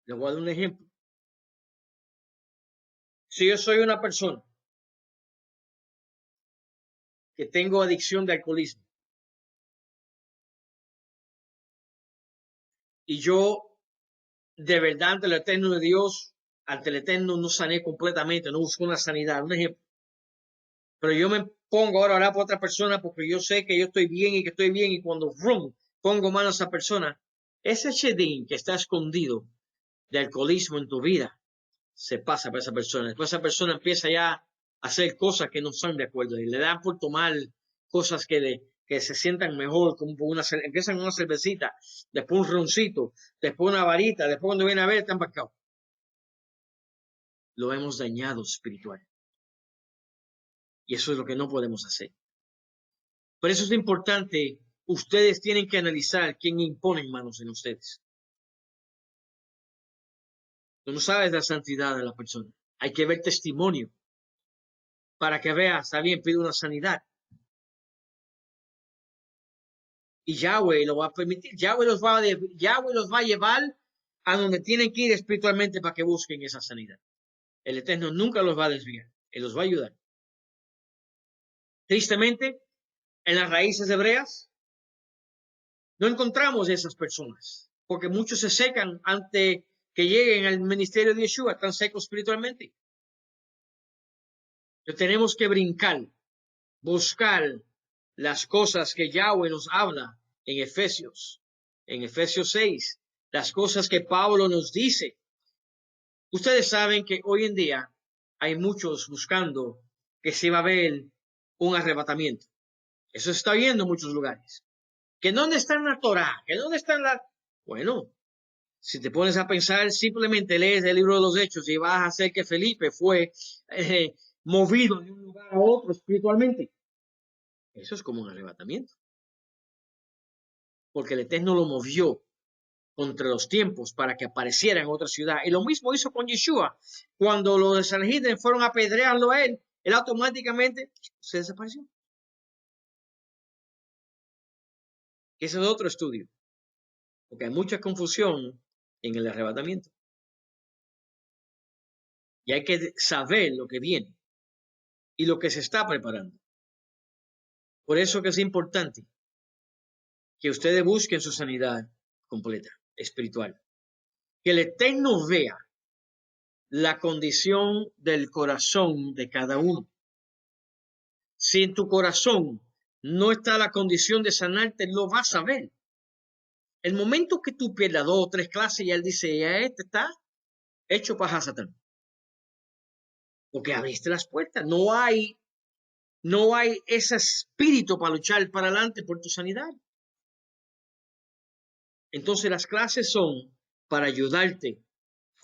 Le voy a dar un ejemplo. Si yo soy una persona que tengo adicción de alcoholismo y yo de verdad ante el eterno de Dios, ante el eterno no sané completamente, no busco una sanidad, un ejemplo. Pero yo me pongo ahora a orar por otra persona porque yo sé que yo estoy bien y que estoy bien y cuando pongo mano a esa persona, ese shedín que está escondido de alcoholismo en tu vida se pasa para esa persona. Después esa persona empieza ya a hacer cosas que no son de acuerdo y le dan por tomar cosas que se sientan mejor, como empiezan con una cervecita, después un roncito, después una varita, después cuando viene a ver están pescados. Lo hemos dañado espiritual. Y eso es lo que no podemos hacer. Por eso es importante, ustedes tienen que analizar quién impone manos en ustedes. Tú no sabes la santidad de la persona. Hay que ver testimonio para que veas, está bien, pide una sanidad. Y Yahweh lo va a permitir. Yahweh los va a llevar a donde tienen que ir espiritualmente para que busquen esa sanidad. El Eterno nunca los va a desviar. Él los va a ayudar. Tristemente, en las raíces hebreas, no encontramos esas personas, porque muchos se secan antes que lleguen al ministerio de Yeshua, están secos espiritualmente. Entonces tenemos que brincar, buscar las cosas que Yahweh nos habla en Efesios 6, las cosas que Pablo nos dice. Ustedes saben que hoy en día hay muchos buscando que se va a ver un arrebatamiento. Eso se está viendo en muchos lugares. ¿Que dónde está en la Torá? ¿Que dónde está en la...? Bueno, si te pones a pensar, simplemente lees el libro de los Hechos y vas a hacer que Felipe fue movido de un lugar a otro espiritualmente. Eso es como un arrebatamiento. Porque el Eterno lo movió contra los tiempos para que apareciera en otra ciudad. Y lo mismo hizo con Yeshua. Cuando los de Sanhedrin fueron a apedrearlo a él automáticamente se desapareció. Ese es otro estudio. Porque hay mucha confusión en el arrebatamiento. Y hay que saber lo que viene y lo que se está preparando. Por eso que es importante que ustedes busquen su sanidad completa, espiritual. Que el Eterno vea la condición del corazón de cada uno. Si en tu corazón no está la condición de sanarte, lo vas a ver. El momento que tú pierdas 2 o 3 clases, y él dice, ya este está hecho paja Satán. Porque abriste las puertas. No hay ese espíritu para luchar para adelante por tu sanidad. Entonces las clases son para ayudarte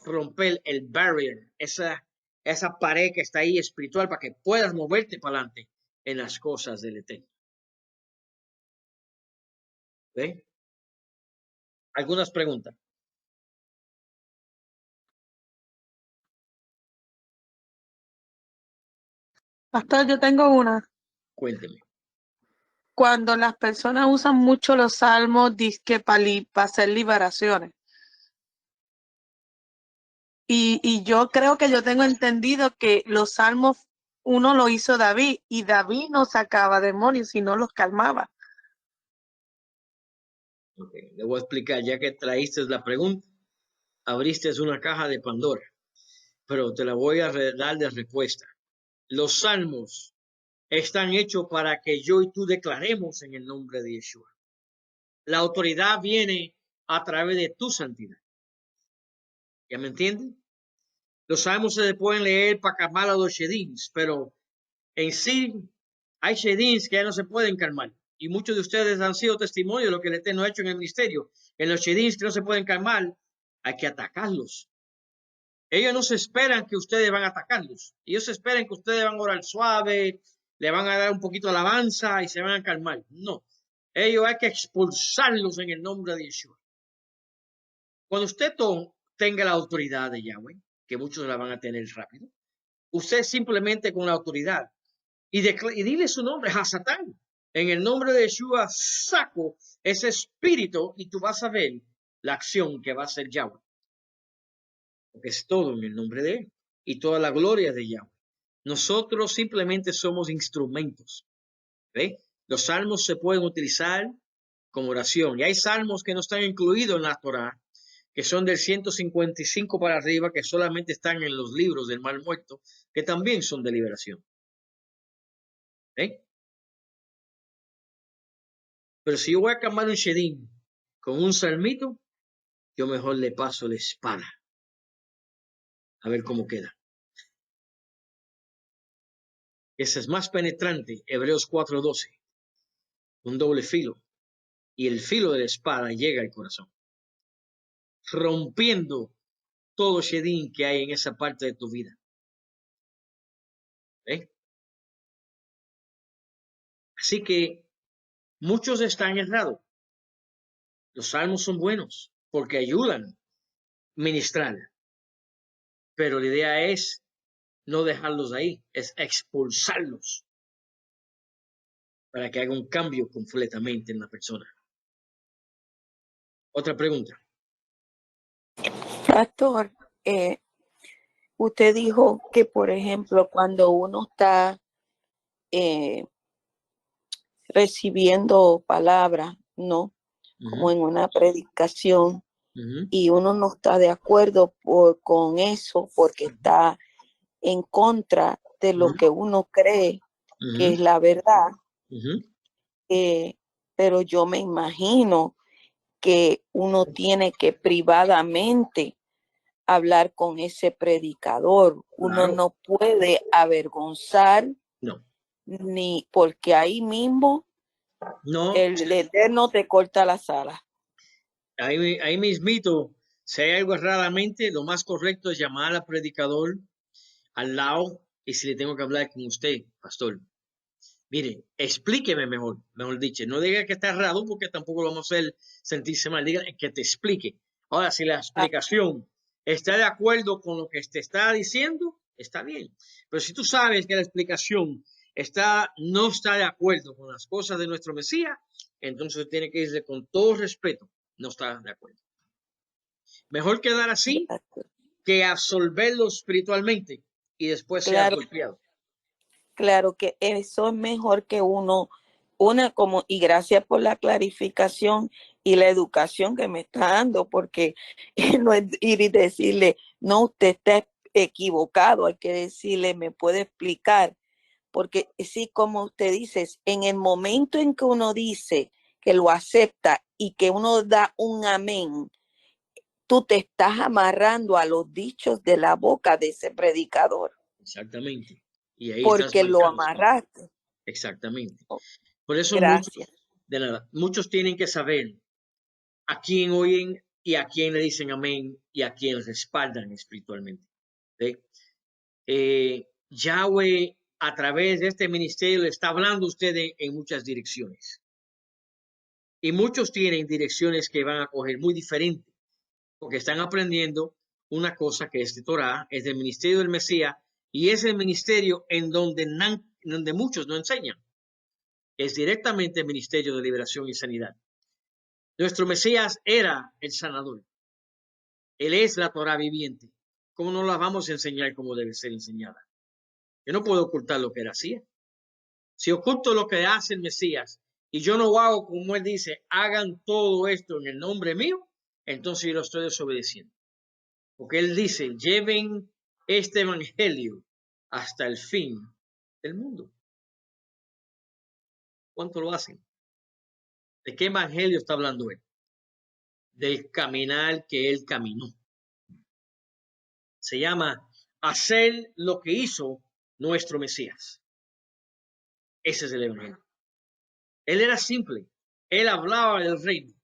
romper el barrier, esa pared que está ahí espiritual para que puedas moverte para adelante en las cosas del Eterno. ¿Ve? ¿Algunas preguntas? Pastor, yo tengo una. Cuénteme. Cuando las personas usan mucho los salmos, dizque para hacer liberaciones. Y yo creo que yo tengo entendido que los salmos uno lo hizo David y David no sacaba demonios, sino los calmaba. Okay. Le voy a explicar, ya que traíste la pregunta, abriste una caja de Pandora, pero te la voy a dar de respuesta. Los salmos están hechos para que yo y tú declaremos en el nombre de Yeshua. La autoridad viene a través de tu santidad. ¿Ya me entienden? Los salmos se pueden leer para calmar a los shedins, pero en sí hay shedins que ya no se pueden calmar. Y muchos de ustedes han sido testimonio de lo que el Eterno ha hecho en el ministerio. En los shedins que no se pueden calmar, hay que atacarlos. Ellos no se esperan que ustedes van a atacarlos. Ellos esperan que ustedes van a orar suave, le van a dar un poquito de alabanza y se van a calmar. No. Ellos hay que expulsarlos en el nombre de Yeshua. Cuando usted tenga la autoridad de Yahweh, que muchos la van a tener rápido, usted simplemente con la autoridad y dile su nombre a Satán. En el nombre de Yeshua saco ese espíritu y tú vas a ver la acción que va a hacer Yahweh. Porque es todo en el nombre de él y toda la gloria de Yahweh. Nosotros simplemente somos instrumentos. ¿Ve? Los salmos se pueden utilizar como oración. Y hay salmos que no están incluidos en la Torá, que son del 155 para arriba, que solamente están en los libros del mal muerto, que también son de liberación. ¿Ve? Pero si yo voy a calmar un shedín con un salmito, yo mejor le paso la espada. A ver cómo queda. Ese es más penetrante, Hebreos 4:12. Un doble filo. Y el filo de la espada llega al corazón, rompiendo todo shedín que hay en esa parte de tu vida. ¿Eh? Así que muchos están errados. Los salmos son buenos porque ayudan a ministrar. Pero la idea es no dejarlos ahí, es expulsarlos para que haga un cambio completamente en la persona. Otra pregunta. Pastor, usted dijo que, por ejemplo, cuando uno está recibiendo palabras, ¿no? Como en una predicación, y uno no está de acuerdo con eso porque está en contra de lo que uno cree que es la verdad. Pero yo me imagino que uno tiene que privadamente hablar con ese predicador. Uno no puede avergonzar, ni porque ahí mismo el Eterno te corta las alas. Ahí mismito, si hay algo erradamente, lo más correcto es llamar al predicador al lado y si le tengo que hablar con usted, pastor. Mire, explíqueme mejor dicho. No diga que está errado porque tampoco lo vamos a hacer sentirse mal. Diga que te explique. Ahora, si la explicación está de acuerdo con lo que te está diciendo, está bien. Pero si tú sabes que la explicación no está de acuerdo con las cosas de nuestro Mesías, entonces tiene que irse con todo respeto. No está de acuerdo. Mejor quedar así que absolverlo espiritualmente y después ser golpeado. Claro que eso es mejor que y gracias por la clarificación y la educación que me está dando, porque no es ir y decirle, no, usted está equivocado, hay que decirle, me puede explicar, porque sí, como usted dice, en el momento en que uno dice que lo acepta y que uno da un amén, tú te estás amarrando a los dichos de la boca de ese predicador. Exactamente. Y ahí porque lo amarraste. Exactamente. Por eso gracias. Muchos tienen que saber a quién oyen, y a quién le dicen amén y a quién respaldan espiritualmente. ¿Sí? Yahweh a través de este ministerio le está hablando a ustedes en muchas direcciones. Y muchos tienen direcciones que van a coger muy diferentes, porque están aprendiendo una cosa que es de Torah, es del ministerio del Mesías, y es el ministerio en donde muchos no enseñan. Es directamente el ministerio de liberación y sanidad. Nuestro Mesías era el sanador. Él es la Torah viviente. ¿Cómo no la vamos a enseñar como debe ser enseñada? Yo no puedo ocultar lo que él hacía. Si oculto lo que hace el Mesías y yo no hago como él dice, hagan todo esto en el nombre mío, entonces yo lo estoy desobedeciendo. Porque él dice, lleven este evangelio hasta el fin del mundo. ¿Cuánto lo hacen? ¿De qué evangelio está hablando él? Del caminar que él caminó. Se llama hacer lo que hizo nuestro Mesías. Ese es el evangelio. Él era simple. Él hablaba del reino.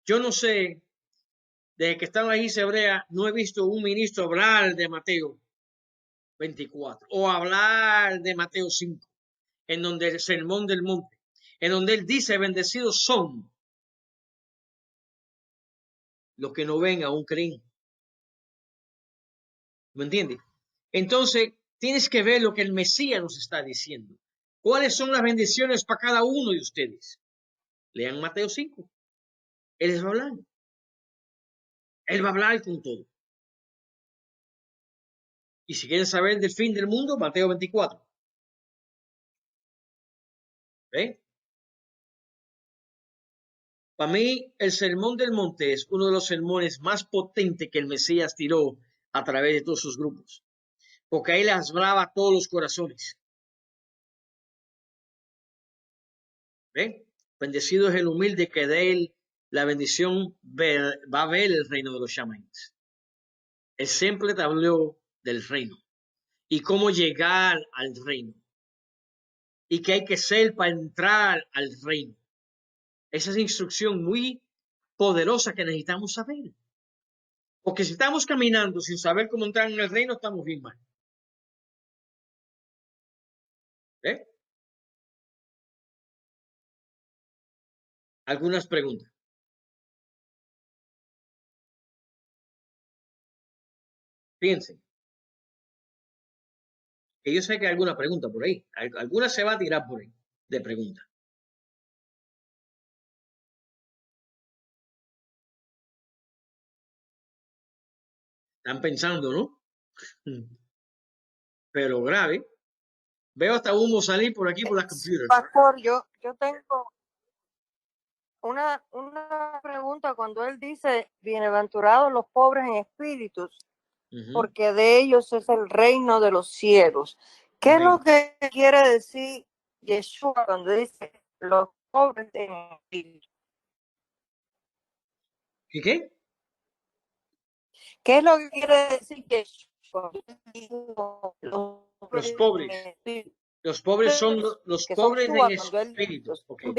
Yo no sé, desde que estaba ahí Hebrea, no he visto un ministro hablar de Mateo 24 o hablar de Mateo 5, en donde el sermón del monte, en donde él dice, bendecidos son los que no ven aún creen. ¿Me entiendes? Entonces, tienes que ver lo que el Mesías nos está diciendo. ¿Cuáles son las bendiciones para cada uno de ustedes? Lean Mateo 5. Él les va a hablar. Él va a hablar con todo. Y si quieren saber del fin del mundo, Mateo 24. ¿Ven? Para mí, el sermón del monte es uno de los sermones más potentes que el Mesías tiró a través de todos sus grupos. Porque ahí les hablaba a todos los corazones. ¿Ven? Bendecido es el humilde que de él la bendición va a ver el reino de los chamanes. Él siempre te habló del reino y cómo llegar al reino y qué hay que hacer para entrar al reino. Esa es instrucción muy poderosa que necesitamos saber. Porque si estamos caminando sin saber cómo entrar en el reino, estamos bien mal. ¿Eh? Algunas preguntas. Piensen. Que yo sé que hay alguna pregunta por ahí. Alguna se va a tirar por ahí de preguntas. Están pensando, ¿no? Pero grave. Veo hasta humo salir por aquí por las computadoras. Pastor, yo tengo una pregunta cuando él dice, bienaventurados los pobres en espíritus, porque de ellos es el reino de los cielos. ¿Qué es lo que quiere decir Yeshua cuando dice los pobres en espíritu? ¿Qué? ¿Qué es lo que quiere decir Yeshua? Los pobres. Los pobres son los pobres en espíritu. Okay.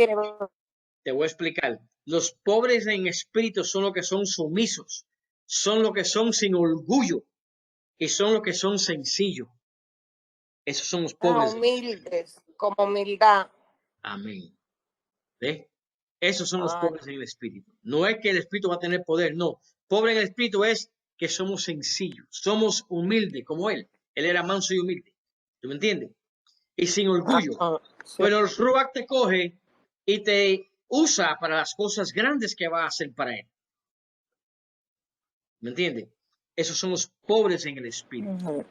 Te voy a explicar. Los pobres en espíritu son los que son sumisos, son los que son sin orgullo y son los que son sencillos. Esos son los pobres. Humildes, como humildad. Amén. ¿Ves? Esos son los pobres en el espíritu. No es que el espíritu va a tener poder, no. Pobre en el espíritu es que somos sencillos, somos humildes como él. Él era manso y humilde. ¿Tú me entiendes? Y sin orgullo. Sí. Pero el Ruach te coge y te usa para las cosas grandes que va a hacer para él. ¿Me entiendes? Esos son los pobres en el espíritu.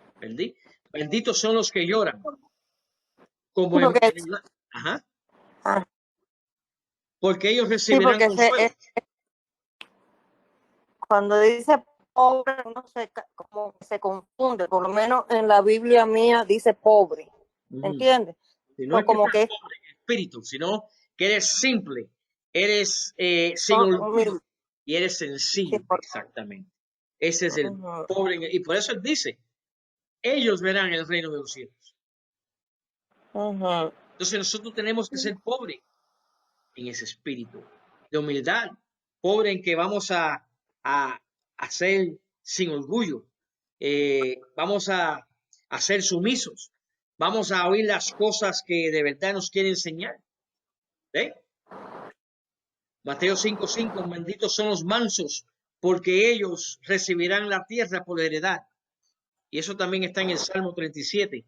Benditos son los que lloran. Como ajá. Porque ellos recibirán consuelo. Cuando dice pobre, uno como se confunde. Por lo menos en la Biblia mía dice pobre. ¿Entiendes? Si no es como que pobre en espíritu, sino que eres simple, eres sin orgullo y eres sencillo. Sí, exactamente. Ese es el pobre. Y por eso él dice, ellos verán el reino de los cielos. Entonces nosotros tenemos que ser pobres en ese espíritu de humildad. Pobre en que vamos a a ser sin orgullo. Vamos a ser sumisos. Vamos a oír las cosas que de verdad nos quiere enseñar. Mateo 5:5, benditos son los mansos, porque ellos recibirán la tierra por heredad. Y eso también está en el Salmo 37,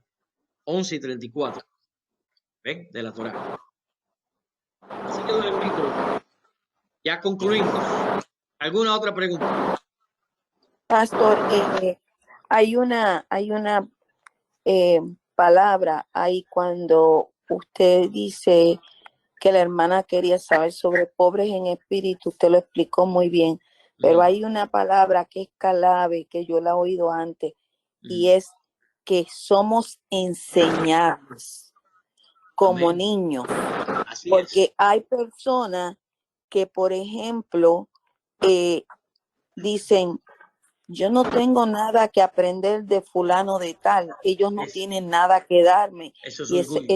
11 y 34. ¿Ven? De la Torá. Así que, don Enrico, ya concluimos. ¿Alguna otra pregunta? Pastor, hay una palabra ahí cuando usted dice que la hermana quería saber sobre pobres en espíritu, usted lo explicó muy bien, pero hay una palabra que es clave, que yo la he oído antes, y es que somos enseñados como Amén. niños, Así porque es. hay personas que, por ejemplo, dicen, yo no tengo nada que aprender de fulano de tal, ellos no tienen nada que darme, Eso es y ese orgullo.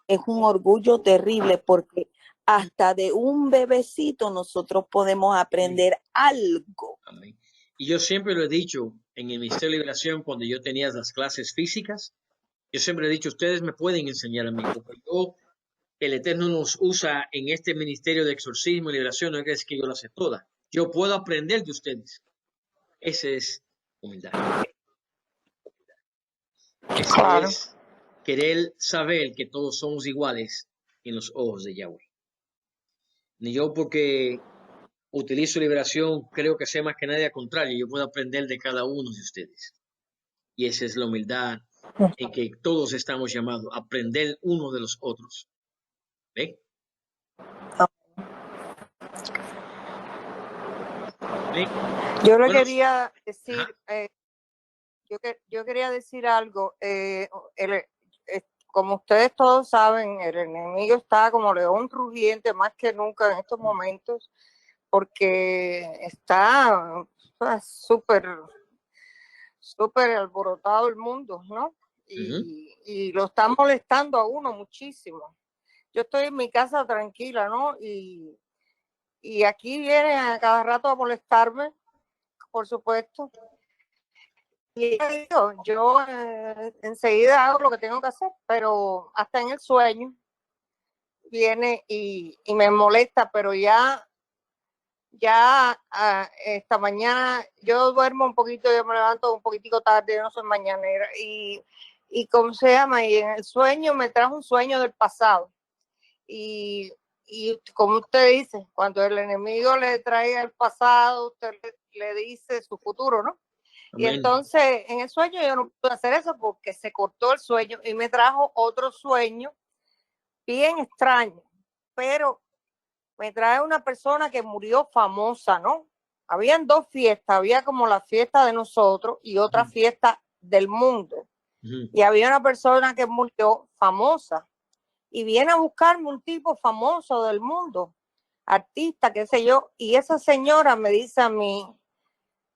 es un orgullo terrible, porque hasta de un bebecito nosotros podemos aprender algo. Amén. Y yo siempre lo he dicho en el Ministerio de Liberación, cuando yo tenía las clases físicas, yo siempre he dicho, ustedes me pueden enseñar a mí, porque el Eterno nos usa en este ministerio de exorcismo y liberación, no es que yo lo sé toda. Yo puedo aprender de ustedes. Ese es humildad. Ese Claro. es querer saber que todos somos iguales en los ojos de Yahweh. Ni yo porque utilizo liberación creo que sé más que nadie, al contrario, yo puedo aprender de cada uno de ustedes. Y esa es la humildad en que todos estamos llamados a aprender uno de los otros. ¿Ven? ¿Ven? Yo le Bueno, quería decir, ajá. yo quería decir algo. Como ustedes todos saben, el enemigo está como león rugiente más que nunca en estos momentos, porque está súper alborotado el mundo, ¿no? Y lo están molestando a uno muchísimo. Yo estoy en mi casa tranquila, ¿no? Y aquí vienen a cada rato a molestarme, por supuesto. Y yo enseguida hago lo que tengo que hacer, pero hasta en el sueño viene y me molesta, pero ya esta mañana yo duermo un poquito, yo me levanto un poquitico tarde, yo no soy mañanera, y ¿cómo se llama? Y en el sueño me trajo un sueño del pasado. Y como usted dice, cuando el enemigo le trae el pasado, usted le dice su futuro, ¿no? Y Amén. entonces en el sueño yo no pude hacer eso porque se cortó el sueño y me trajo otro sueño bien extraño, pero me trae una persona que murió famosa, ¿no? Habían dos fiestas, había como la fiesta de nosotros y otra fiesta del mundo. Y había una persona que murió famosa y viene a buscarme un tipo famoso del mundo, artista, qué sé yo, y esa señora me dice a mí,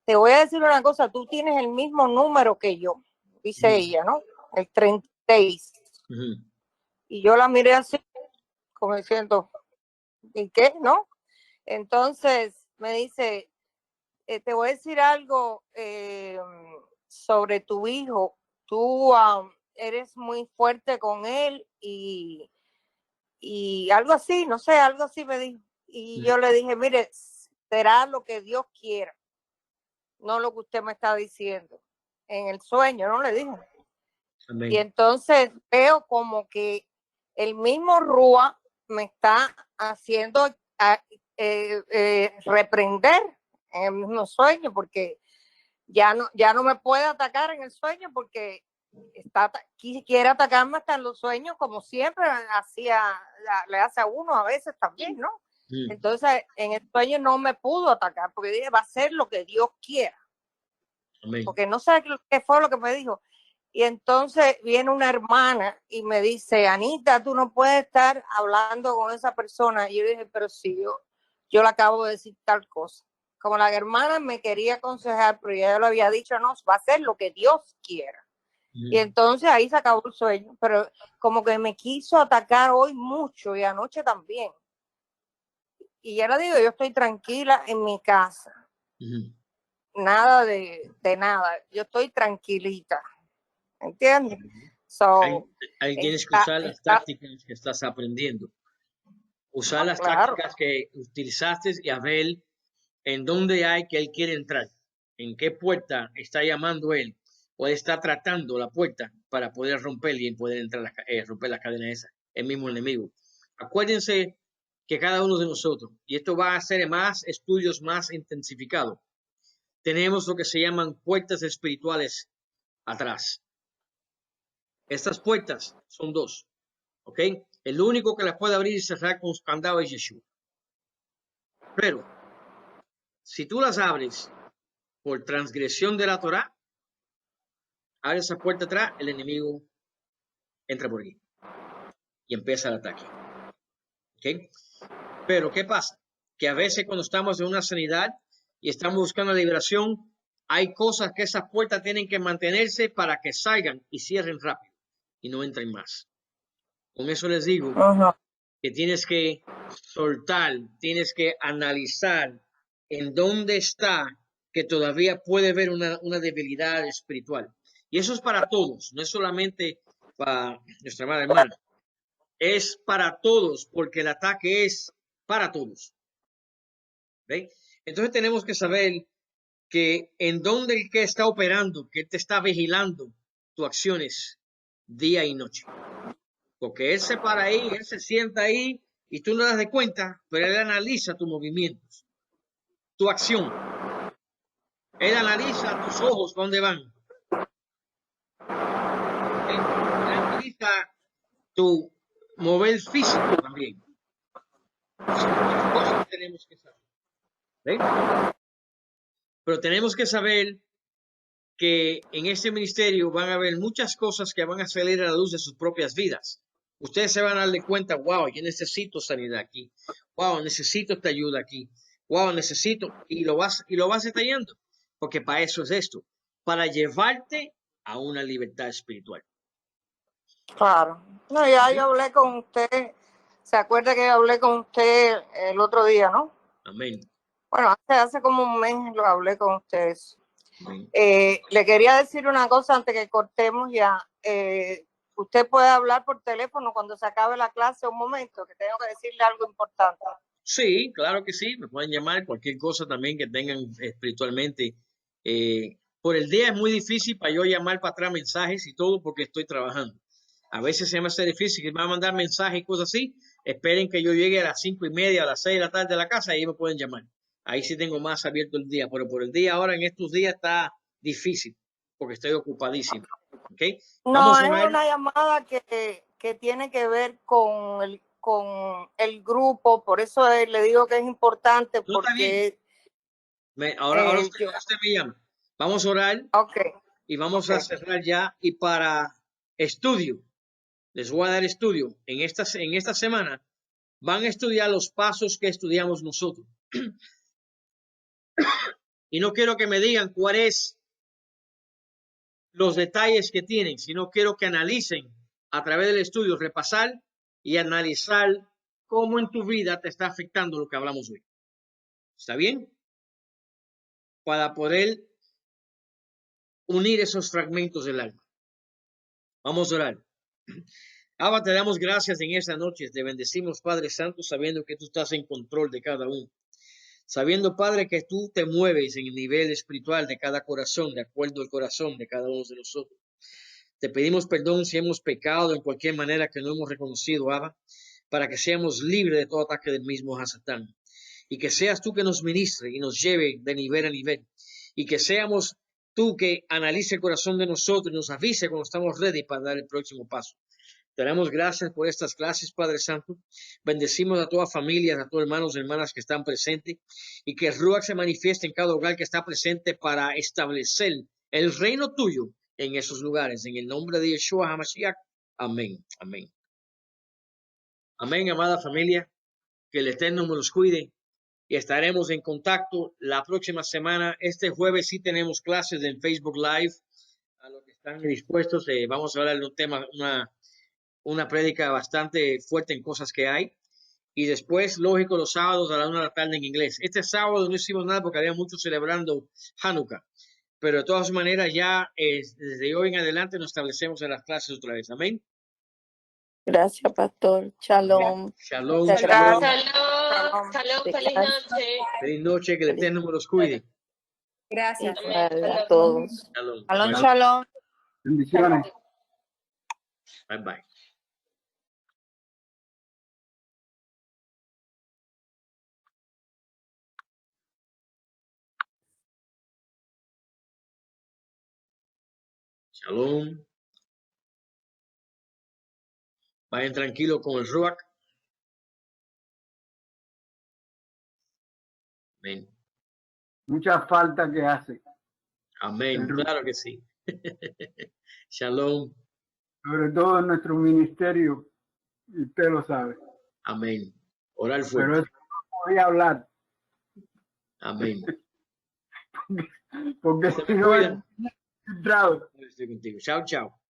te voy a decir una cosa, tú tienes el mismo número que yo, dice ella, ¿no? El 36. Y yo la miré así, como diciendo, ¿y qué? ¿No? Entonces me dice, te voy a decir algo sobre tu hijo. Tú eres muy fuerte con él y algo así, no sé, algo así me dijo. Y yo le dije, mire, será lo que Dios quiera, no lo que usted me está diciendo. En el sueño, ¿no? Le dije. Amén. Y entonces veo como que el mismo Rúa me está haciendo reprender en el mismo sueño, porque ya no me puede atacar en el sueño, porque quiere atacarme hasta en los sueños, como siempre le hace a uno a veces también, ¿no? Entonces en el sueño no me pudo atacar, porque dije, va a ser lo que Dios quiera. Amén. Porque no sé qué fue lo que me dijo. Y entonces viene una hermana y me dice, Anita, tú no puedes estar hablando con esa persona. Y yo dije, pero si yo le acabo de decir tal cosa. Como la hermana me quería aconsejar, pero ya lo había dicho, no, va a ser lo que Dios quiera. Y entonces ahí se acabó el sueño, pero como que me quiso atacar hoy mucho y anoche también. Y ya le digo, yo estoy tranquila en mi casa. Ujú. Nada de nada. Yo estoy tranquilita. ¿Entiendes? Ahí, So, ahí tienes que está, usar las está, tácticas que estás aprendiendo. Usar no, las claro. tácticas que utilizaste y a ver en dónde hay que él quiere entrar, en qué puerta está llamando él, o él está tratando la puerta para poder romper y poder entrar, romper la cadena esa, el mismo enemigo. Acuérdense que cada uno de nosotros, y esto va a ser más estudios más intensificados, tenemos lo que se llaman puertas espirituales atrás. Estas puertas son dos, ¿ok? El único que las puede abrir y cerrar con candado es Yeshua. Pero si tú las abres por transgresión de la Torá, abre esa puerta atrás, el enemigo entra por aquí y empieza el ataque. ¿Okay? Pero ¿qué pasa? Que a veces cuando estamos en una sanidad y estamos buscando la liberación, hay cosas que esas puertas tienen que mantenerse para que salgan y cierren rápido y no entren más. Con eso les digo Ajá. que tienes que soltar, tienes que analizar en dónde está que todavía puede haber una debilidad espiritual. Y eso es para todos, no es solamente para nuestra amada hermana, es para todos, porque el ataque es para todos. ¿Ve? Entonces tenemos que saber que en dónde el que está operando, que te está vigilando tus acciones día y noche. Porque él se para ahí, él se sienta ahí y tú no das de cuenta, pero él analiza tus movimientos, tu acción. Él analiza tus ojos, dónde van. Él analiza tu mover físico también. Son muchas cosas que tenemos que saber. ¿Ve? Pero tenemos que saber que en este ministerio van a haber muchas cosas que van a salir a la luz de sus propias vidas. Ustedes se van a dar de cuenta, wow, yo necesito sanidad aquí. Wow, necesito esta ayuda aquí. Wow, necesito. Y lo vas detallando. Porque para eso es esto. Para llevarte a una libertad espiritual. Claro. No, ya ¿Sí? yo hablé con usted. ¿Se acuerda que yo hablé con usted el otro día, no? Amén. Bueno, hace como un mes lo hablé con ustedes. Amén. Le quería decir una cosa antes que cortemos ya. Usted puede hablar por teléfono cuando se acabe la clase un momento, que tengo que decirle algo importante. Sí, claro que sí. Me pueden llamar cualquier cosa también que tengan espiritualmente. Por el día es muy difícil para yo llamar para atrás mensajes y todo porque estoy trabajando. A veces se me hace difícil que me van a mandar mensajes y cosas así. Esperen que yo llegue a las 5:30, a las 6 de la tarde a la casa y ahí me pueden llamar. Ahí sí tengo más abierto el día, pero por el día ahora en estos días está difícil porque estoy ocupadísimo. ¿Ok? No, Vamos a es orar. una llamada que tiene que ver con el grupo, por eso le digo que es importante, No está bien. porque Ahora yo, usted me llama. Vamos a orar. ok, Y vamos a cerrar ya. Y para estudio, les voy a dar estudio. En esta semana van a estudiar los pasos que estudiamos nosotros. Y no quiero que me digan cuáles los detalles que tienen, sino quiero que analicen a través del estudio, repasar y analizar cómo en tu vida te está afectando lo que hablamos hoy. ¿Está bien? Para poder unir esos fragmentos del alma. Vamos a orar. Abba, te damos gracias en esta noche. Te bendecimos, Padre Santo, sabiendo que tú estás en control de cada uno. Sabiendo, Padre, que tú te mueves en el nivel espiritual de cada corazón, de acuerdo al corazón de cada uno de nosotros. Te pedimos perdón si hemos pecado en cualquier manera que no hemos reconocido, Abba, para que seamos libres de todo ataque del mismo Satán. Y que seas tú que nos ministre y nos lleve de nivel a nivel. Y que seamos tú que analice el corazón de nosotros y nos avise cuando estamos ready para dar el próximo paso. Te damos gracias por estas clases, Padre Santo. Bendecimos a todas familias, a todos hermanos y hermanas que están presentes y que el Ruach se manifieste en cada hogar que está presente para establecer el reino tuyo en esos lugares. En el nombre de Yeshua HaMashiach. Amén. Amén. Amén, amada familia. Que el Eterno nos los cuide y estaremos en contacto la próxima semana. Este jueves sí tenemos clases en Facebook Live. A los que están dispuestos, vamos a hablar de un tema, una prédica bastante fuerte en cosas que hay. Y después, lógico, los sábados a la 1 de la tarde en inglés. Este sábado no hicimos nada porque había muchos celebrando Hanukkah. Pero de todas maneras, ya desde hoy en adelante nos establecemos en las clases otra vez. Amén. Gracias, pastor. Shalom. Shalom, Muchas shalom. gracias. Shalom, shalom, feliz noche. Feliz noche, que el Eterno me los cuide. Gracias. Igual a todos. Shalom. Shalom, Bye. shalom. Bendiciones. Bye bye. Shalom. Vayan tranquilo con el Ruach. Amén. Mucha falta que hace, Amén. El Ruach. Claro que sí. Shalom. sobre todo en nuestro ministerio, y usted lo sabe. Amén. Orar Pero fuerte. eso no podía hablar, Amén. porque Se si me no cuidan. es filtrado. Estoy contigo. Chao, chao.